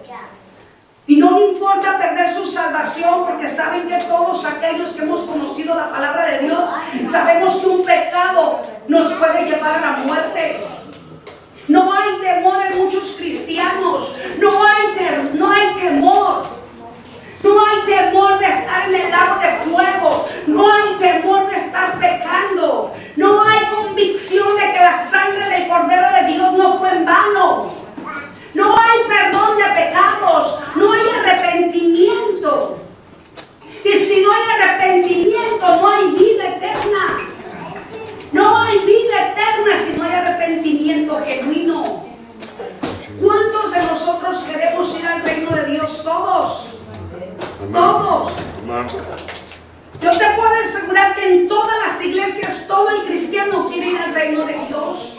Y no le importa perder su salvación, porque saben que todos aquellos que hemos conocido la palabra de Dios, sabemos que un pecado nos puede llevar a la muerte. No hay temor en muchos cristianos, no hay temor. No hay temor de estar en el lago de fuego, no hay temor de estar pecando, no hay convicción de que la sangre del Cordero de Dios no fue en vano. No hay perdón de pecados, no hay arrepentimiento. Y si no hay arrepentimiento, no hay vida eterna. No hay vida eterna si no hay arrepentimiento genuino. ¿Cuántos de nosotros queremos ir al reino de Dios? Todos. Todos. Yo te puedo asegurar que en todas las iglesias todo el cristiano quiere ir al reino de Dios.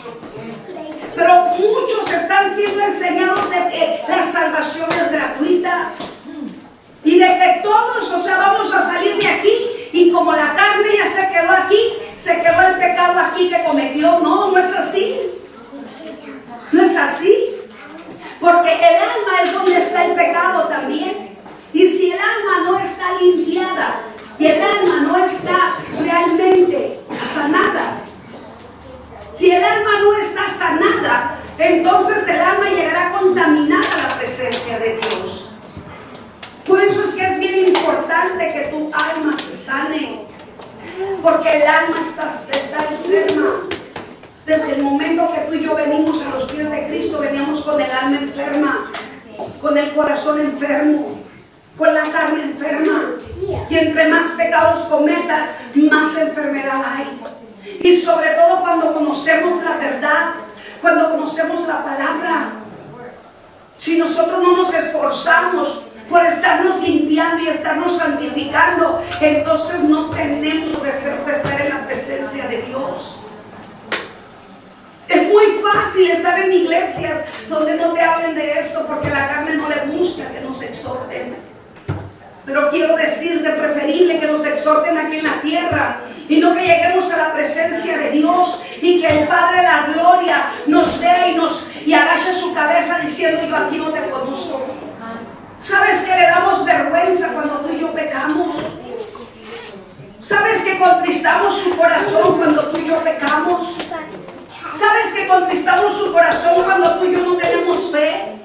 Pero muchos están siendo enseñados de que la salvación es gratuita. Y de que todos, vamos a salir de aquí y como la carne ya se quedó aquí, se quedó el pecado aquí que cometió. No, no es así. No es así. Porque el alma es donde está el pecado también. Y si el alma no está limpiada y el alma no está realmente sanada, si el alma no está sanada, entonces el alma llegará contaminada a la presencia de Dios. Por eso es que es bien importante que tu alma se sane, porque el alma está enferma. Desde el momento que tú y yo venimos a los pies de Cristo, veníamos con el alma enferma, con el corazón enfermo, con la carne enferma. Y entre más pecados cometas, más enfermedad hay. Y sobre todo cuando conocemos la verdad, cuando conocemos la palabra. Si nosotros no nos esforzamos por estarnos limpiando y estarnos santificando, entonces no tenemos de estar en la presencia de Dios. Es muy fácil estar en iglesias donde no te hablen de esto, porque la carne no le gusta que nos exhorten. Pero quiero decirte, preferible que nos exhorten aquí en la tierra y no que lleguemos a la presencia de Dios y que el Padre de la Gloria nos vea y agache su cabeza diciendo: yo aquí no te conozco. ¿Sabes que le damos vergüenza cuando tú y yo pecamos? ¿Sabes que contristamos su corazón cuando tú y yo pecamos? ¿Sabes que contristamos su corazón cuando tú y yo no tenemos fe?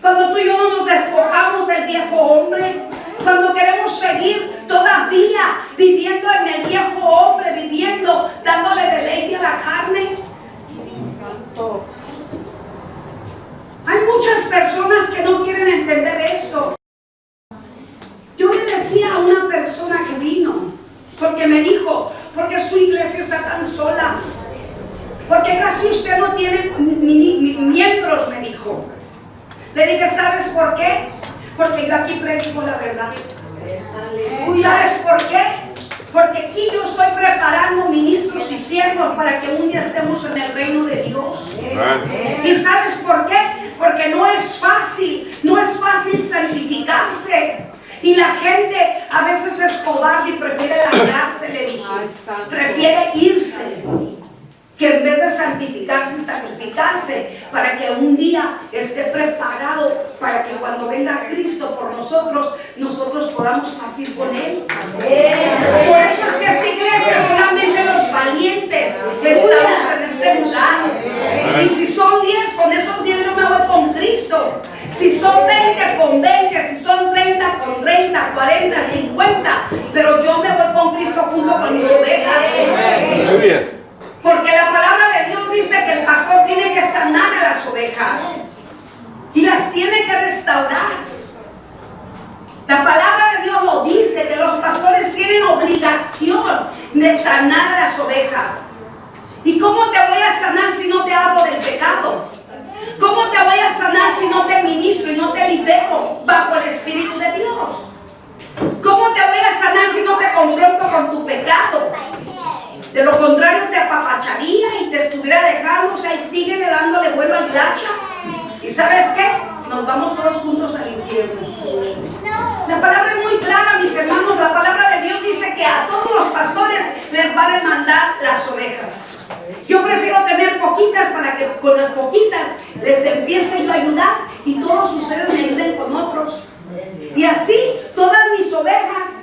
Cuando tú y yo no nos despojamos del viejo hombre. Cuando queremos seguir todavía viviendo en el viejo hombre, viviendo, dándole deleite a la carne. Hay muchas personas que no quieren entender esto. Yo le decía a una persona que vino, porque me dijo: porque su iglesia está tan sola, porque casi usted no tiene miembros, me dijo. Le dije: ¿sabes por qué? Porque yo aquí predico la verdad. ¿Sabes por qué? Porque aquí yo estoy preparando ministros y siervos para que un día estemos en el reino de Dios. ¿Y sabes por qué? Porque no es fácil santificarse. Y la gente a veces es cobarde y prefiere largarse, le dije. Prefiere irse, que en vez de santificarse y sacrificarse, para que un día esté preparado para que cuando venga Cristo por nosotros podamos partir con Él. Por eso es que esta iglesia solamente los valientes estamos en este lugar. Y si son 10, con esos 10 yo me voy con Cristo. Si son 20, con 20. Si son 30, con 30, 40, 50. Pero yo me voy con Cristo junto con mis ovejas. Porque la palabra de Dios dice que el pastor tiene que sanar a las ovejas y las tiene que restaurar. La palabra de Dios lo dice, que los pastores tienen obligación de sanar a las ovejas. ¿Y cómo te voy a sanar si no te hablo del pecado? ¿Cómo te voy a sanar si no te ministro y no te libero bajo el Espíritu de Dios? ¿Cómo te voy a sanar si no te confronto con tu pecado? De lo contrario te apapacharía y te estuviera dejando, o sea, y sigue dándole vuelo al hacha. ¿Y sabes qué? Nos vamos todos juntos al infierno. La palabra es muy clara, mis hermanos. La palabra de Dios dice que a todos los pastores les va a demandar las ovejas. Yo prefiero tener poquitas para que con las poquitas les empiece yo a ayudar y todos ustedes me ayuden con otros. Y así todas mis ovejas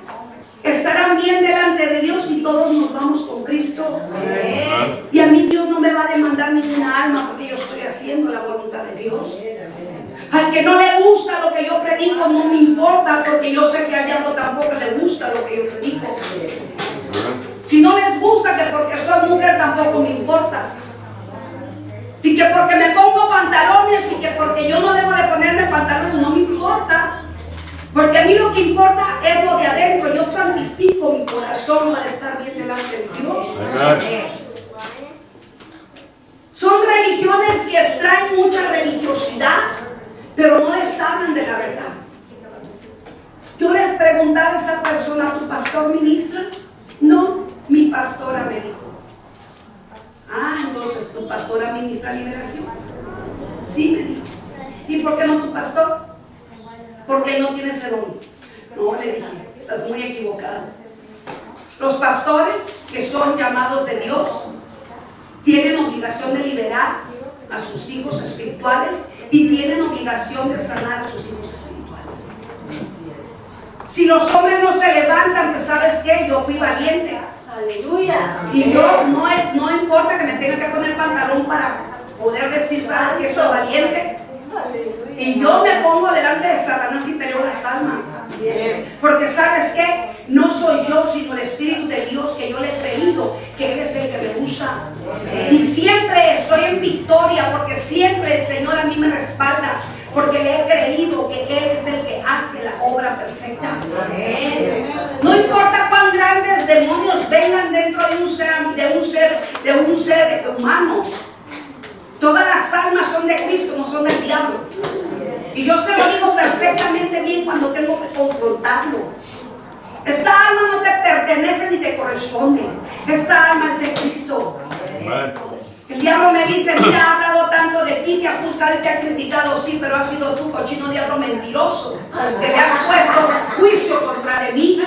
estarán bien delante de Dios y todos nos vamos con Cristo. Y a mí Dios no me va a demandar ninguna alma porque yo estoy haciendo la voluntad de Dios. Al que no le gusta lo que yo predico no me importa, porque yo sé que al diablo tampoco le gusta lo que yo predico. Si no les gusta, que porque soy mujer tampoco me importa. Si que porque me pongo pantalones y que porque yo no debo de ponerme pantalones no me importa. Porque a mí lo que importa es lo de adentro. Yo santifico mi corazón para estar bien delante de Dios. Son religiones que traen mucha religiosidad, pero no les hablan de la verdad. Yo les preguntaba a esta persona: ¿tu pastor ministra? No, mi pastora me dijo. Ah, entonces tu pastora ministra liberación. Sí, me dijo. ¿Y por qué no tu pastor? Porque no tiene ese don. No, le dije, estás muy equivocada. Los pastores que son llamados de Dios tienen obligación de liberar a sus hijos espirituales y tienen obligación de sanar a sus hijos espirituales. Si los hombres no se levantan, pues ¿sabes qué? Yo fui valiente. Aleluya. Y yo no importa que me tenga que poner pantalón para poder decir, ¿sabes que soy valiente? Y yo me pongo delante de Satanás y peleo las almas. Porque ¿sabes qué? No soy yo, sino el Espíritu de Dios, que yo le he creído que Él es el que me usa. Y siempre estoy en victoria, porque siempre el Señor a mí me respalda, porque le he creído que Él es el que hace la obra perfecta. No importa cuán grandes demonios vengan dentro de un ser humano. Todas las almas son de Cristo, no son del diablo. Y yo se lo digo perfectamente bien cuando tengo que confrontarlo. Esta alma no te pertenece ni te corresponde. Esta alma es de Cristo. El diablo me dice: mira, ha hablado tanto de ti, te acusa buscado y te ha criticado, sí, pero has sido tú, cochino diablo mentiroso, que le has puesto juicio contra de mí,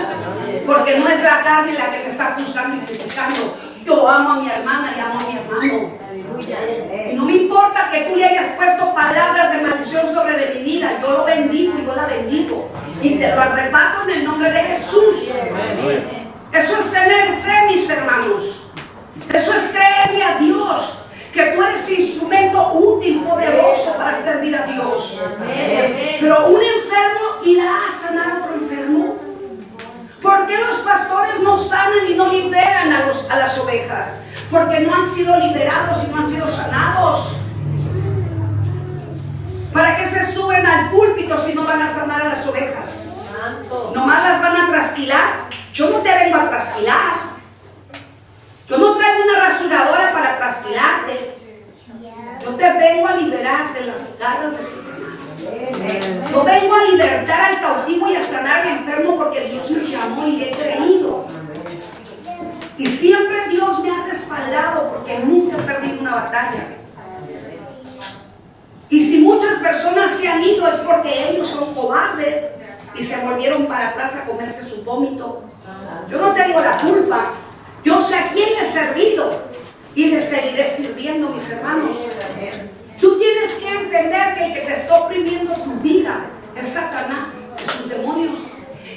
porque no es la carne la que me está juzgando y criticando. Yo amo a mi hermana y amo a mi hermano. Y no me importa que tú le hayas puesto palabras de maldición sobre de mi vida. Yo lo bendigo y yo la bendigo. Y te lo arrebato en el nombre de Jesús. Eso es tener fe, mis hermanos. Eso es creerle a Dios que tú eres instrumento útil, poderoso para servir a Dios. Pero un enfermo irá a sanar a otro enfermo. ¿Por qué los pastores no sanan y no liberan a las ovejas? Porque no han sido liberados y no han sido sanados. ¿Para qué se suben al púlpito si no van a sanar a las ovejas? Nomás las van a trasquilar. Yo no te vengo a trasquilar. Yo no traigo una rasuradora para trasquilarte. Yo te vengo a liberar de las garras de Satanás. Yo vengo a libertar al cautivo y a sanar al enfermo porque Dios me llamó y le he creído. Y siempre Dios me ha respaldado porque nunca he perdido una batalla. Y si muchas personas se han ido es porque ellos son cobardes y se volvieron para atrás a comerse su vómito. Yo no tengo la culpa. Yo sé a quién le he servido y le seguiré sirviendo, mis hermanos. Tú tienes que entender que el que te está oprimiendo tu vida es Satanás, es sus demonios.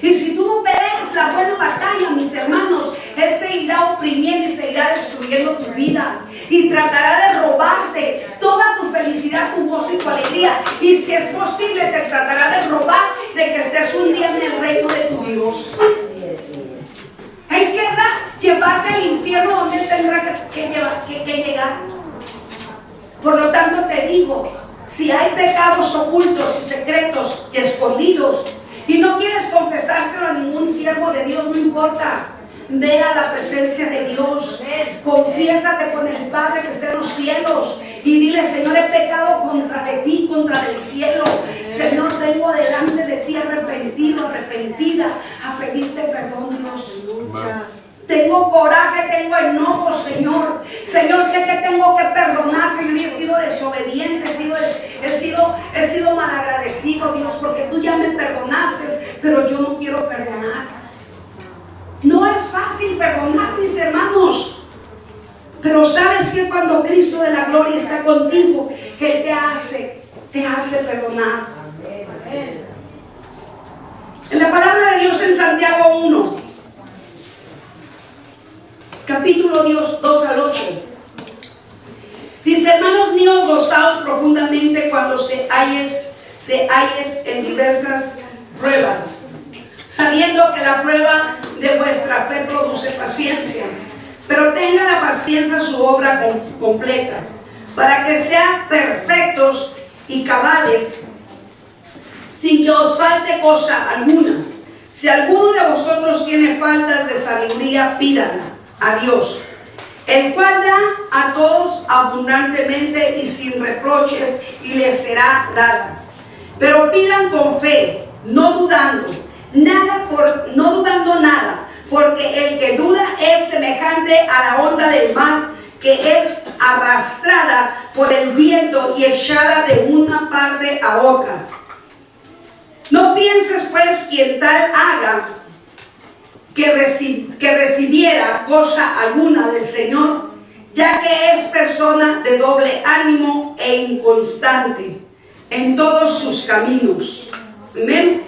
Y si tú no peleas la buena batalla, mis hermanos, él seguirá oprimiendo y seguirá destruyendo tu vida. Y tratará de robarte toda tu felicidad, tu gozo y tu alegría. Y si es posible, te tratará de robar de que estés un día en el reino de tu Dios. Él querrá llevarte al infierno donde él tendrá que llegar. Por lo tanto te digo, si hay pecados ocultos y secretos y escondidos y no quieres confesárselo a ningún siervo de Dios, no importa. Ve a la presencia de Dios. Confiésate con el Padre que está en los cielos y dile: Señor, he pecado contra de ti, contra del cielo. Señor, vengo delante de ti arrepentido, arrepentida, a pedirte perdón, Dios. Tengo coraje, tengo enojo, Señor. Señor, sé que tengo que perdonar, Señor, y he sido desobediente, he sido malagradecido, Dios, porque tú ya me perdonaste, pero yo no quiero perdonar. No es fácil perdonar, mis hermanos, pero sabes que cuando Cristo de la gloria está contigo, Él te hace perdonar. En la palabra de Dios en Santiago 1, capítulo 2 al 8, dice: hermanos míos, gozaos profundamente cuando se halles en diversas pruebas, sabiendo que la prueba de vuestra fe produce paciencia. Pero tenga la paciencia su obra completa, para que sean perfectos y cabales, sin que os falte cosa alguna. Si alguno de vosotros tiene faltas de sabiduría, pídanla a Dios, el cual da a todos abundantemente y sin reproches, y les será dada. Pero pidan con fe, no dudando nada, porque el que duda es semejante a la onda del mar, que es arrastrada por el viento y echada de una parte a otra. No pienses pues quien tal haga que recibiera cosa alguna del Señor, ya que es persona de doble ánimo e inconstante en todos sus caminos. Amén.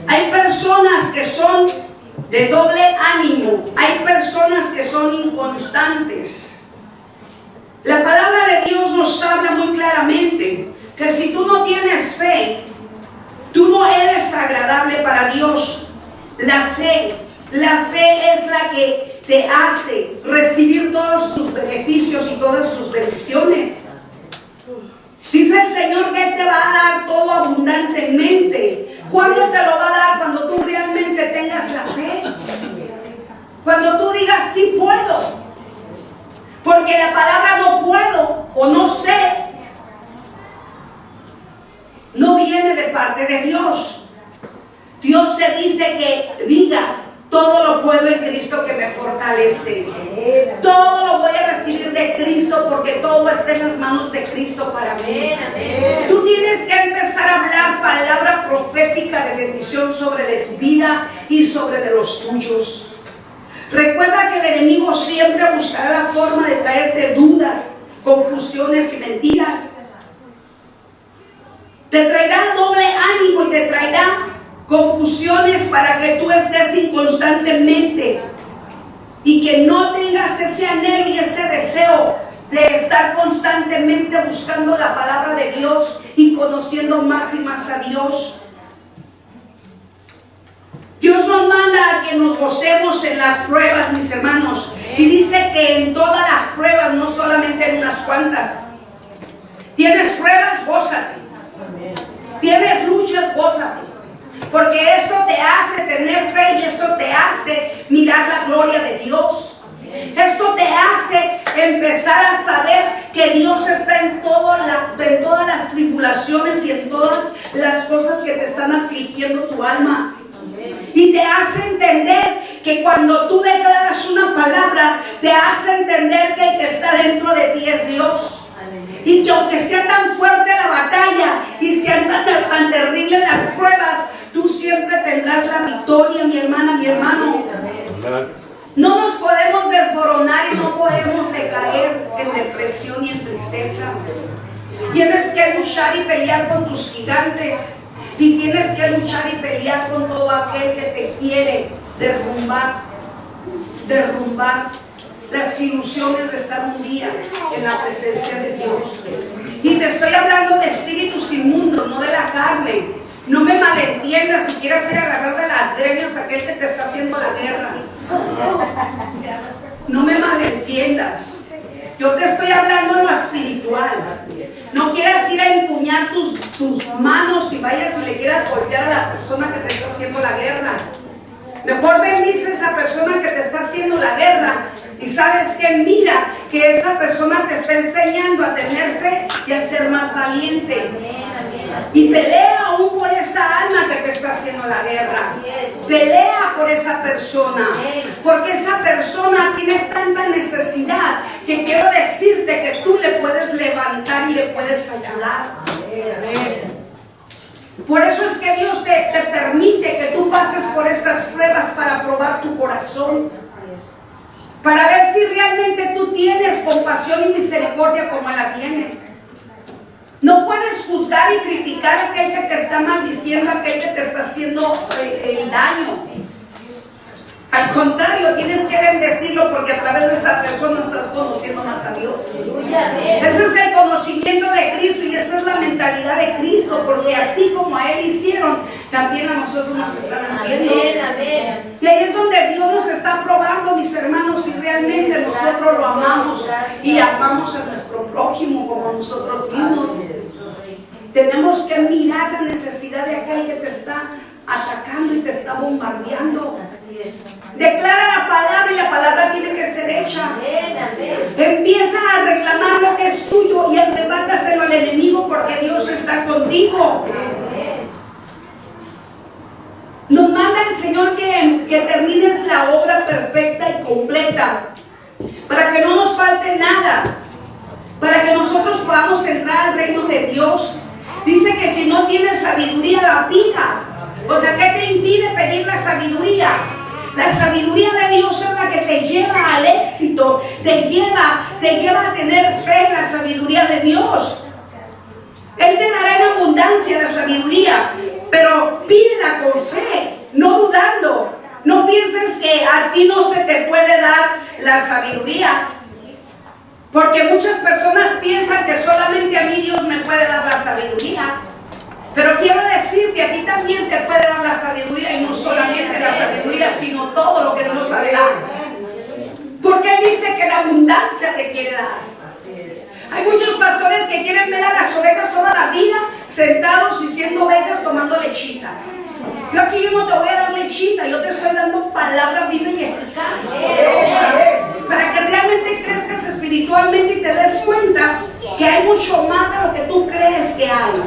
Hay personas que son de doble ánimo, hay personas que son inconstantes. La palabra de Dios nos habla muy claramente que si tú no tienes fe, tú no eres agradable para Dios. La fe es la que te hace recibir todos tus beneficios y todas tus bendiciones. Dice el Señor que Él te va a dar todo abundantemente. ¿Cuándo te lo va a dar? Cuando tú realmente tengas la fe. Cuando tú digas: sí puedo. Porque la palabra no puedo o no sé no viene de parte de Dios. Dios te dice que digas Todo lo puedo en Cristo que me fortalece. Todo lo voy a recibir de Cristo porque todo está en las manos de Cristo para mí. Tú tienes que empezar a hablar palabra profética de bendición sobre de tu vida y sobre de los tuyos. Recuerda que el enemigo siempre buscará la forma de traerte dudas, confusiones y mentiras. Te traerá doble ánimo y te traerá confusiones para que tú estés inconstantemente y que no tengas ese anhelo y ese deseo de estar constantemente buscando la palabra de Dios y conociendo más y más a Dios. Dios nos manda a que nos gocemos en las pruebas, mis hermanos, y dice que en todas las pruebas, no solamente en unas cuantas. Tienes pruebas, gózate. Tienes luchas, gózate. Porque esto te hace tener fe y esto te hace mirar la gloria de Dios. Esto te hace empezar a saber que Dios está en todas las tribulaciones y en todas las cosas que te están afligiendo tu alma. Y te hace entender que cuando tú declaras una palabra, te hace entender que el que está dentro de ti es Dios. Y que aunque sea tan fuerte la batalla y sean tan terribles las pruebas, tú siempre tendrás la victoria, mi hermana, mi hermano. No nos podemos desmoronar y no podemos decaer en depresión y en tristeza. Tienes que luchar y pelear con tus gigantes. Y tienes que luchar y pelear con todo aquel que te quiere derrumbar las ilusiones de estar un día en la presencia de Dios. Y te estoy hablando de espíritus inmundos, no de la carne. No me malentiendas si quieres ir a agarrar de las greñas a aquel que te está haciendo la guerra. No me malentiendas. Yo te estoy hablando de lo espiritual. No quieras ir a empuñar tus manos y vayas y le quieras golpear a la persona que te está haciendo la guerra. Mejor bendice a esa persona que te está haciendo la guerra. Y sabes que mira que esa persona te está enseñando a tener fe y a ser más valiente. Y pelea aún por esa alma que te está haciendo la guerra. Pelea por esa persona. Porque esa persona tiene tanta necesidad que quiero decirte que tú le puedes levantar y le puedes ayudar. Por eso es que Dios te permite que tú pases por esas pruebas para probar tu corazón. Para ver si realmente tú tienes compasión y misericordia como Él la tiene. No puedes juzgar y criticar a aquel que te está maldiciendo, a aquel que te está haciendo el daño. Al contrario, tienes que bendecirlo porque a través de esa persona estás conociendo más a Dios. Ese es el conocimiento de Cristo y esa es la mentalidad de Cristo, porque así como a Él hicieron, también a nosotros nos están haciendo. Y ahí es donde Dios nos está probando, mis hermanos, si realmente nosotros lo amamos y amamos a nuestro prójimo como nosotros mismos. Tenemos que mirar la necesidad de aquel que te está atacando y te está bombardeando. Declara la palabra y la palabra tiene que ser hecha. Empieza a reclamar lo que es tuyo y arrebátaselo al enemigo porque Dios está contigo. Nos manda el Señor que termines la obra perfecta y completa para que no nos falte nada, para que nosotros podamos entrar al reino de Dios. Dice que si no tienes sabiduría la pidas. O sea, ¿qué te impide pedir la sabiduría? La sabiduría de Dios es la que te lleva al éxito, te lleva a tener fe en la sabiduría de Dios. Él te dará en abundancia la sabiduría, pero pídela con fe, no dudando. No pienses que a ti no se te puede dar la sabiduría, porque muchas personas piensan que solamente a mí Dios me puede dar la sabiduría. Pero quiero decir que a ti también te puede dar la sabiduría, y no solamente la sabiduría, sino todo lo que Dios ha de dar. Porque Él dice que la abundancia te quiere dar. Hay muchos pastores que quieren ver a las ovejas toda la vida sentados y siendo ovejas tomando lechita. Yo aquí no te voy a dar lechita, yo te estoy dando palabra viva y eficaz, poderosa, para que realmente crezcas espiritualmente y te des cuenta que hay mucho más de lo que tú crees que hay.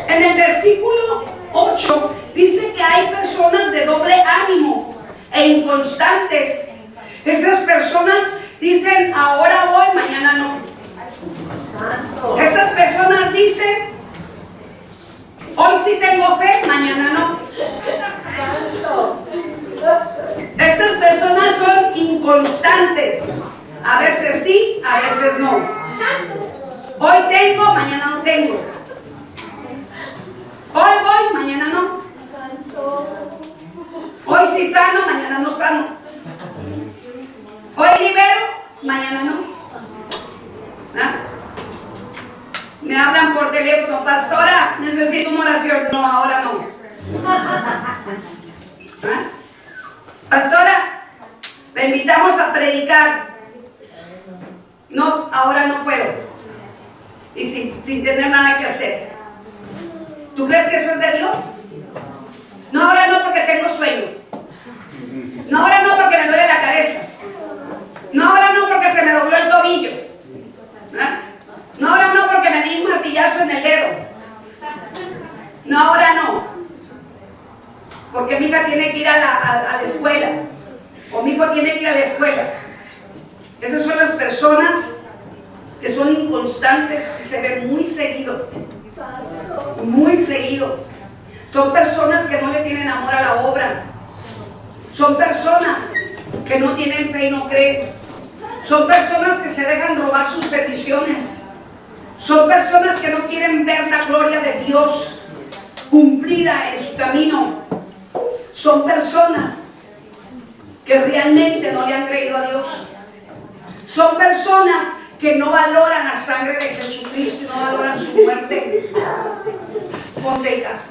En el versículo 8 dice que hay personas de doble ánimo e inconstantes. Esas personas dicen, ahora voy, mañana no. Esas personas dicen, hoy sí tengo fe, mañana no. Estas personas son inconstantes. A veces sí, a veces no. Hoy tengo, mañana no tengo. Hoy voy, mañana no. Hoy sí sano, mañana no sano. Hoy libero, mañana no. ¿Ah? Me hablan por teléfono, pastora, necesito una oración. No, ahora no. ¿Ah? Pastora, le invitamos a predicar. No, ahora no puedo. Y sin tener nada que hacer. ¿Tú crees que eso es de Dios? No, ahora no porque tengo sueño. No, ahora no porque me duele la cabeza. No, ahora no porque se me dobló el tobillo. ¿Ah? No, ahora no porque me di un martillazo en el dedo. No, ahora no. Porque mi hija tiene que ir a la escuela. O mi hijo tiene que ir a la escuela. Esas son las personas que son inconstantes y se ven muy seguido. Muy seguido. Son personas que no le tienen amor a la obra. Son personas que no tienen fe y no creen. Son personas que se dejan robar sus peticiones. Son personas que no quieren ver la gloria de Dios cumplida en su camino. Son personas que realmente no le han creído a Dios. Son personas que no valoran la sangre de Jesucristo y no valoran su muerte. Ponte el casco.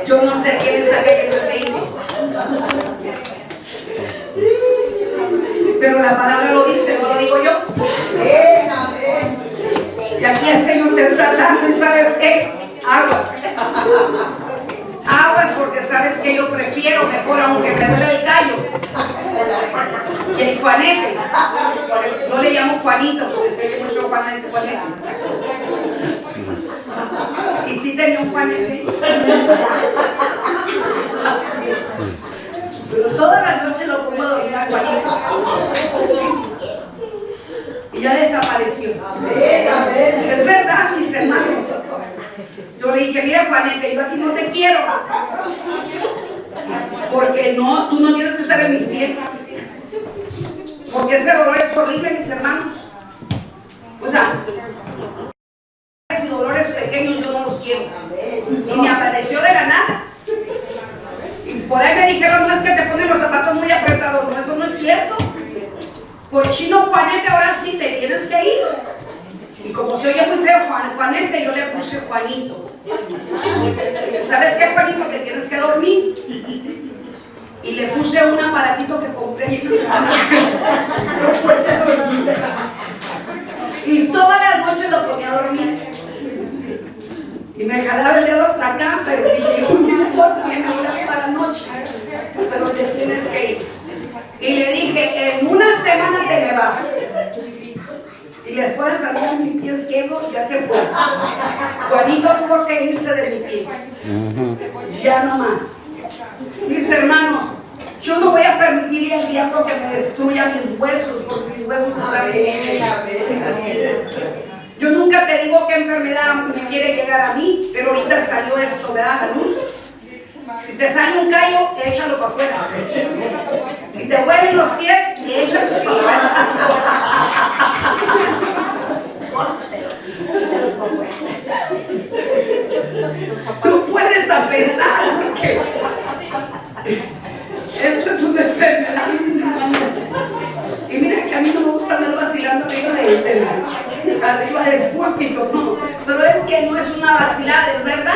Yo no sé quién está leyendo el libro, pero la palabra lo dice, no lo digo yo. Y aquí el Señor te está hablando y ¿sabes qué? Aguas. Aguas, porque sabes que yo prefiero mejor, aunque me duele el callo, que el Juanete. No le llamo Juanito porque sé que mucho Juanete. Y sí tenía un Juanete. Pero todas las noches lo pongo a dormir a Juanito. Y ya desapareció. Es verdad, mis hermanos. Yo le dije, mira Juanete, yo aquí no te quiero. Porque no, tú no tienes que estar en mis pies. Porque ese dolor es horrible, mis hermanos. O sea, si dolores pequeños yo no los quiero. Y me apareció de la nada. Y por ahí me dijeron, no es que te ponen los zapatos muy apretados. No, eso no es cierto. Por chino Juanete, ahora sí te tienes que ir. Y como se oye muy feo Juanete, yo le puse Juanito. ¿Sabes qué, Juanito? Que tienes que dormir. Y le puse un aparatito que compré y y todas las noches lo ponía a dormir. Y me jalaba el dedo hasta acá, pero dije, no importa, que me voy a toda la noche. Pero te tienes que ir. Y le dije, en una semana te me vas. Y después de salir mi pie izquierdo, ya se fue. Juanito tuvo que irse de mi pie. Ya no más. Mis hermanos, yo no voy a permitir al diablo que me destruya mis huesos, porque mis huesos están bien. Yo nunca te digo qué enfermedad me quiere llegar a mí, pero ahorita salió esto, ¿verdad? La luz. Si te sale un callo, échalo para afuera. Si te huelen los pies, échalos para afuera. Tú puedes apesar, porque esto es una enfermedad, mis hermanos. Y mira que a mí no me gusta andar vacilando arriba del púlpito, no. Pero es que no es una vacilada, es verdad.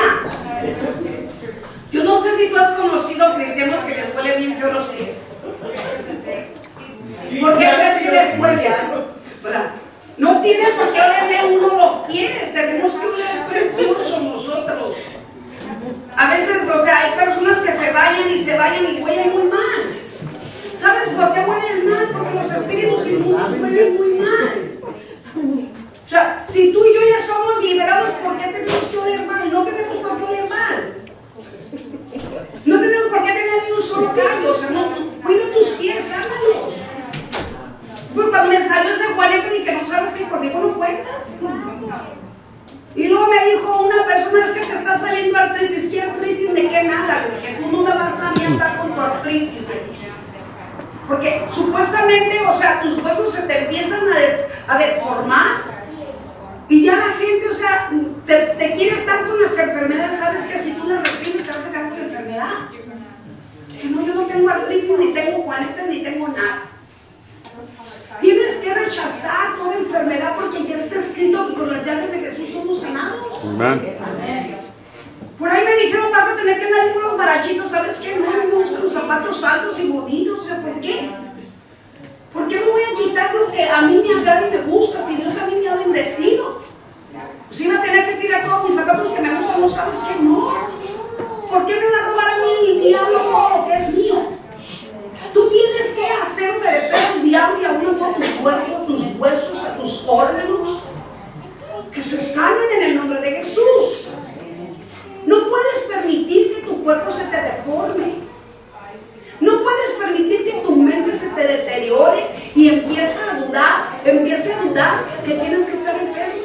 Yo no sé si tú has conocido cristianos que les huelen bien feo los pies. ¿Por qué prefieres huele? No tiene por qué olerle uno los pies, tenemos que oler precioso nosotros. A veces, o sea, hay personas que se bañan y huelen muy mal. ¿Sabes por qué huelen mal? Porque los espíritus inmundos huelen muy mal. que no sabes que conmigo no cuentas. Y luego me dijo una persona, es que te está saliendo artritis. ¿Qué artritis? ¿De qué nada? Le dije, tú no me vas a andar con tu artritis. Porque supuestamente, o sea, tus huesos se te empiezan a deformar. Y ya la gente, o sea, te quiere tanto las enfermedades, sabes que si tú las recibes te vas a quedar con la enfermedad. Que no, yo no tengo artritis, ni tengo juanetes, ni tengo nada. Tienes que rechazar toda enfermedad porque ya está escrito que con las llaves de Jesús somos sanados. Amén. Por ahí me dijeron, vas a tener que andar en puros barachitos, ¿sabes qué? No me gustan los zapatos altos y bonitos, o sea, ¿por qué? ¿Por qué me voy a quitar lo que a mí me agrada y me gusta si Dios a mí me ha bendecido? Si iba a tener que tirar todos mis zapatos que me gustan, no sabes que no. ¿Por qué me va a robar a mí el diablo todo lo que es mío? Tú tienes que hacer obedecer al diablo y a uno todo tu cuerpo, a tus huesos, a tus órganos, que se sanen en el nombre de Jesús. No puedes permitir que tu cuerpo se te deforme. No puedes permitir que tu mente se te deteriore y empiece a dudar que tienes que estar enfermo,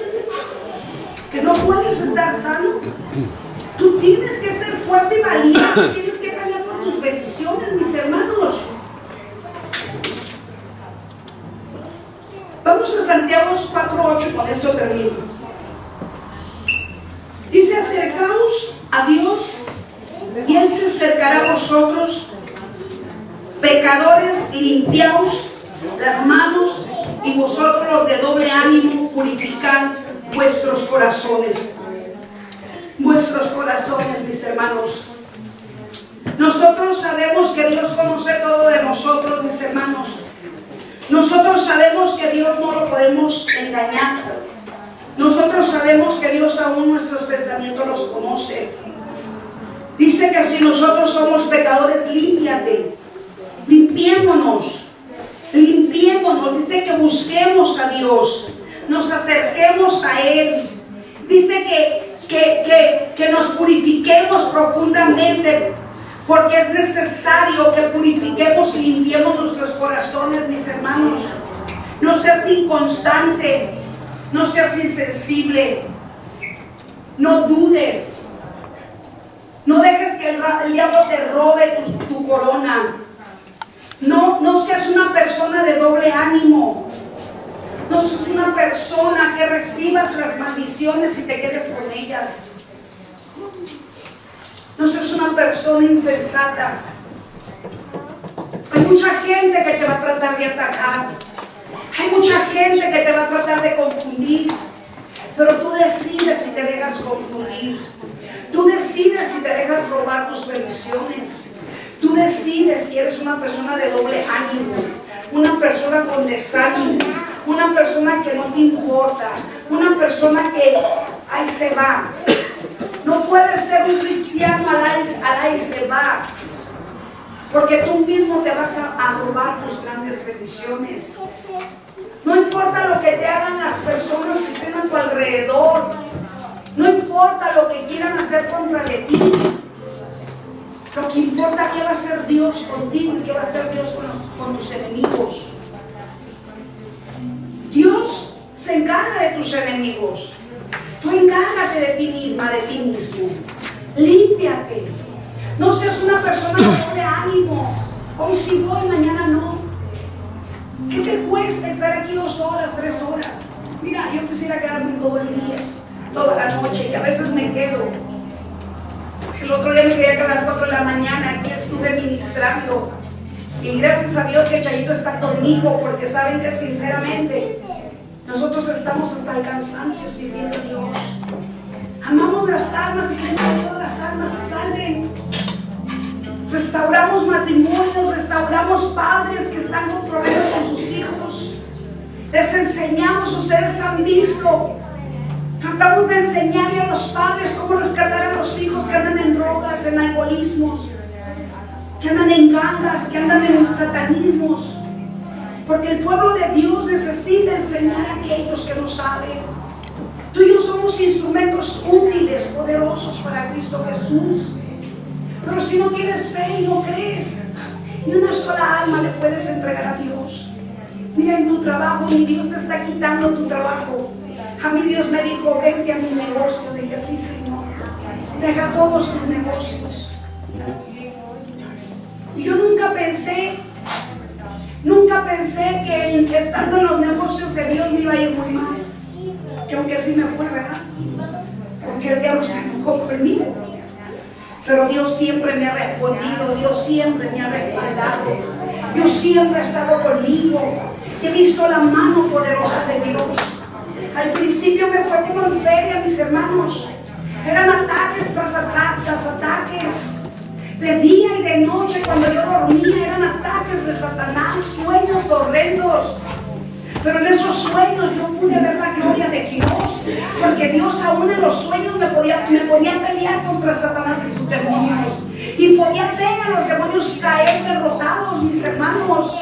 que no puedes estar sano. Tú tienes que ser fuerte y valiente, tienes que pelear por tus bendiciones, mis hermanos. Vamos a Santiago 4:8, con esto termino. Dice, acercaos a Dios y Él se acercará a vosotros. Pecadores, limpiaos las manos, y vosotros los de doble ánimo, purificad vuestros corazones. Vuestros corazones, mis hermanos. Nosotros sabemos que Dios conoce todo de nosotros, mis hermanos. Nosotros sabemos que Dios no lo podemos engañar. Nosotros sabemos que Dios aún nuestros pensamientos los conoce. Dice que si nosotros somos pecadores, límpiate. Limpiémonos. Dice que busquemos a Dios, nos acerquemos a Él. Dice que nos purifiquemos profundamente, porque es necesario que purifiquemos y limpiemos nuestros corazones, mis hermanos. No seas inconstante, no seas insensible, no dudes, no dejes que el diablo te robe tu corona. No seas una persona de doble ánimo. No seas una persona que recibas las maldiciones y te quedes con ellas. No seas una persona insensata. Hay mucha gente que te va a tratar de atacar. Hay mucha gente que te va a tratar de confundir. Pero tú decides si te dejas confundir. Tú decides si te dejas robar tus bendiciones. Tú decides si eres una persona de doble ánimo, una persona con desánimo, una persona que no te importa, una persona que ahí se va. No puedes ser un cristiano al ahí se va, porque tú mismo te vas a robar tus grandes bendiciones. No importa lo que te hagan las personas que estén a tu alrededor, no importa lo que quieran hacer contra de ti. Lo que importa es qué va a hacer Dios contigo y qué va a hacer Dios con tus enemigos. Dios se encarga de tus enemigos. Tú encárgate de ti misma, de ti mismo. Límpiate. No seas una persona de doble ánimo. Hoy sí voy, mañana no. ¿Qué te cuesta estar aquí 2 horas, 3 horas? Mira, yo quisiera quedarme todo el día, toda la noche, y a veces me quedo. El otro día me quedé a las 4 de la mañana, aquí estuve ministrando. Y gracias a Dios que Chayito está conmigo, porque saben que sinceramente nosotros estamos hasta el cansancio sirviendo a Dios. Amamos las almas y queremos que todas las almas se salven. Restauramos matrimonios, restauramos padres que están con problemas con sus hijos. Les enseñamos, ustedes han visto. Tratamos de enseñarle a los padres cómo rescatar a los hijos que andan en drogas, en alcoholismos, que andan en gangas, que andan en satanismos. Porque el pueblo de Dios necesita enseñar a aquellos que no saben. Tú y yo somos instrumentos útiles, poderosos para Cristo Jesús. Pero si no tienes fe y no crees, ni una sola alma le puedes entregar a Dios. Mira, en tu trabajo, mi Dios te está quitando tu trabajo. A mí Dios me dijo, vente a mi negocio. Le dije, sí, Señor, deja todos tus negocios. Y yo nunca pensé que estando en los negocios de Dios me iba a ir muy mal. Que aunque sí me fue, ¿verdad? Porque el diablo se enojó conmigo. Pero Dios siempre me ha respondido, Dios siempre me ha respaldado, Dios siempre ha estado conmigo. He visto la mano poderosa de Dios. Al principio me fue como en feria, mis hermanos. Eran ataques tras ataques. De día y de noche, cuando yo dormía, eran ataques de Satanás, sueños horrendos. Pero en esos sueños yo pude ver la gloria de Dios, porque Dios aún en los sueños me podía pelear contra Satanás y sus demonios, y podía ver a los demonios caer derrotados, mis hermanos.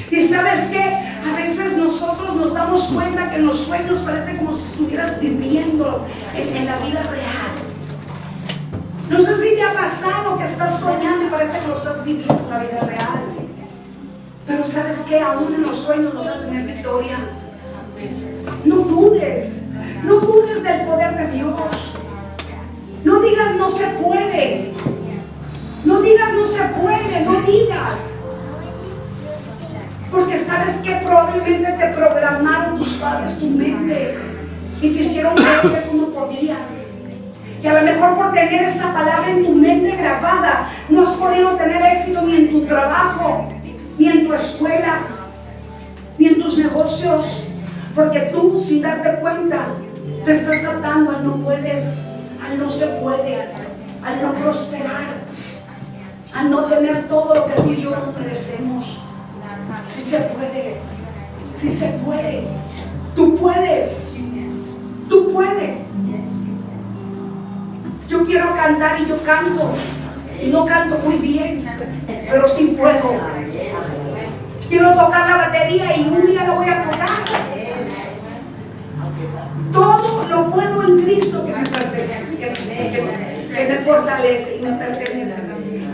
Y sabes qué, a veces nosotros nos damos cuenta que en los sueños parece como si estuvieras viviendo en la vida real. No sé si te ha pasado que estás soñando y parece que lo estás viviendo en la vida real. Pero ¿sabes qué? Aún en los sueños vas a tener victoria. No dudes del poder de Dios. No digas no se puede. No digas no se puede, no digas. Porque ¿sabes qué? Probablemente te programaron tus padres, tu mente, y te hicieron creer que tú no podías. Y a lo mejor por tener esa palabra en tu mente grabada, no has podido tener éxito ni en tu trabajo, ni en tu escuela, ni en tus negocios, porque tú, sin darte cuenta, te estás atando al no puedes, al no se puede, al no prosperar, al no tener todo lo que tú y yo nos merecemos. Sí se puede, sí se puede. Tú puedes, tú puedes. Yo quiero cantar y yo canto, y no canto muy bien, pero sí puedo. Quiero tocar la batería y un día lo voy a tocar. Todo lo puedo en Cristo que me pertenece, que me fortalece y me pertenece también.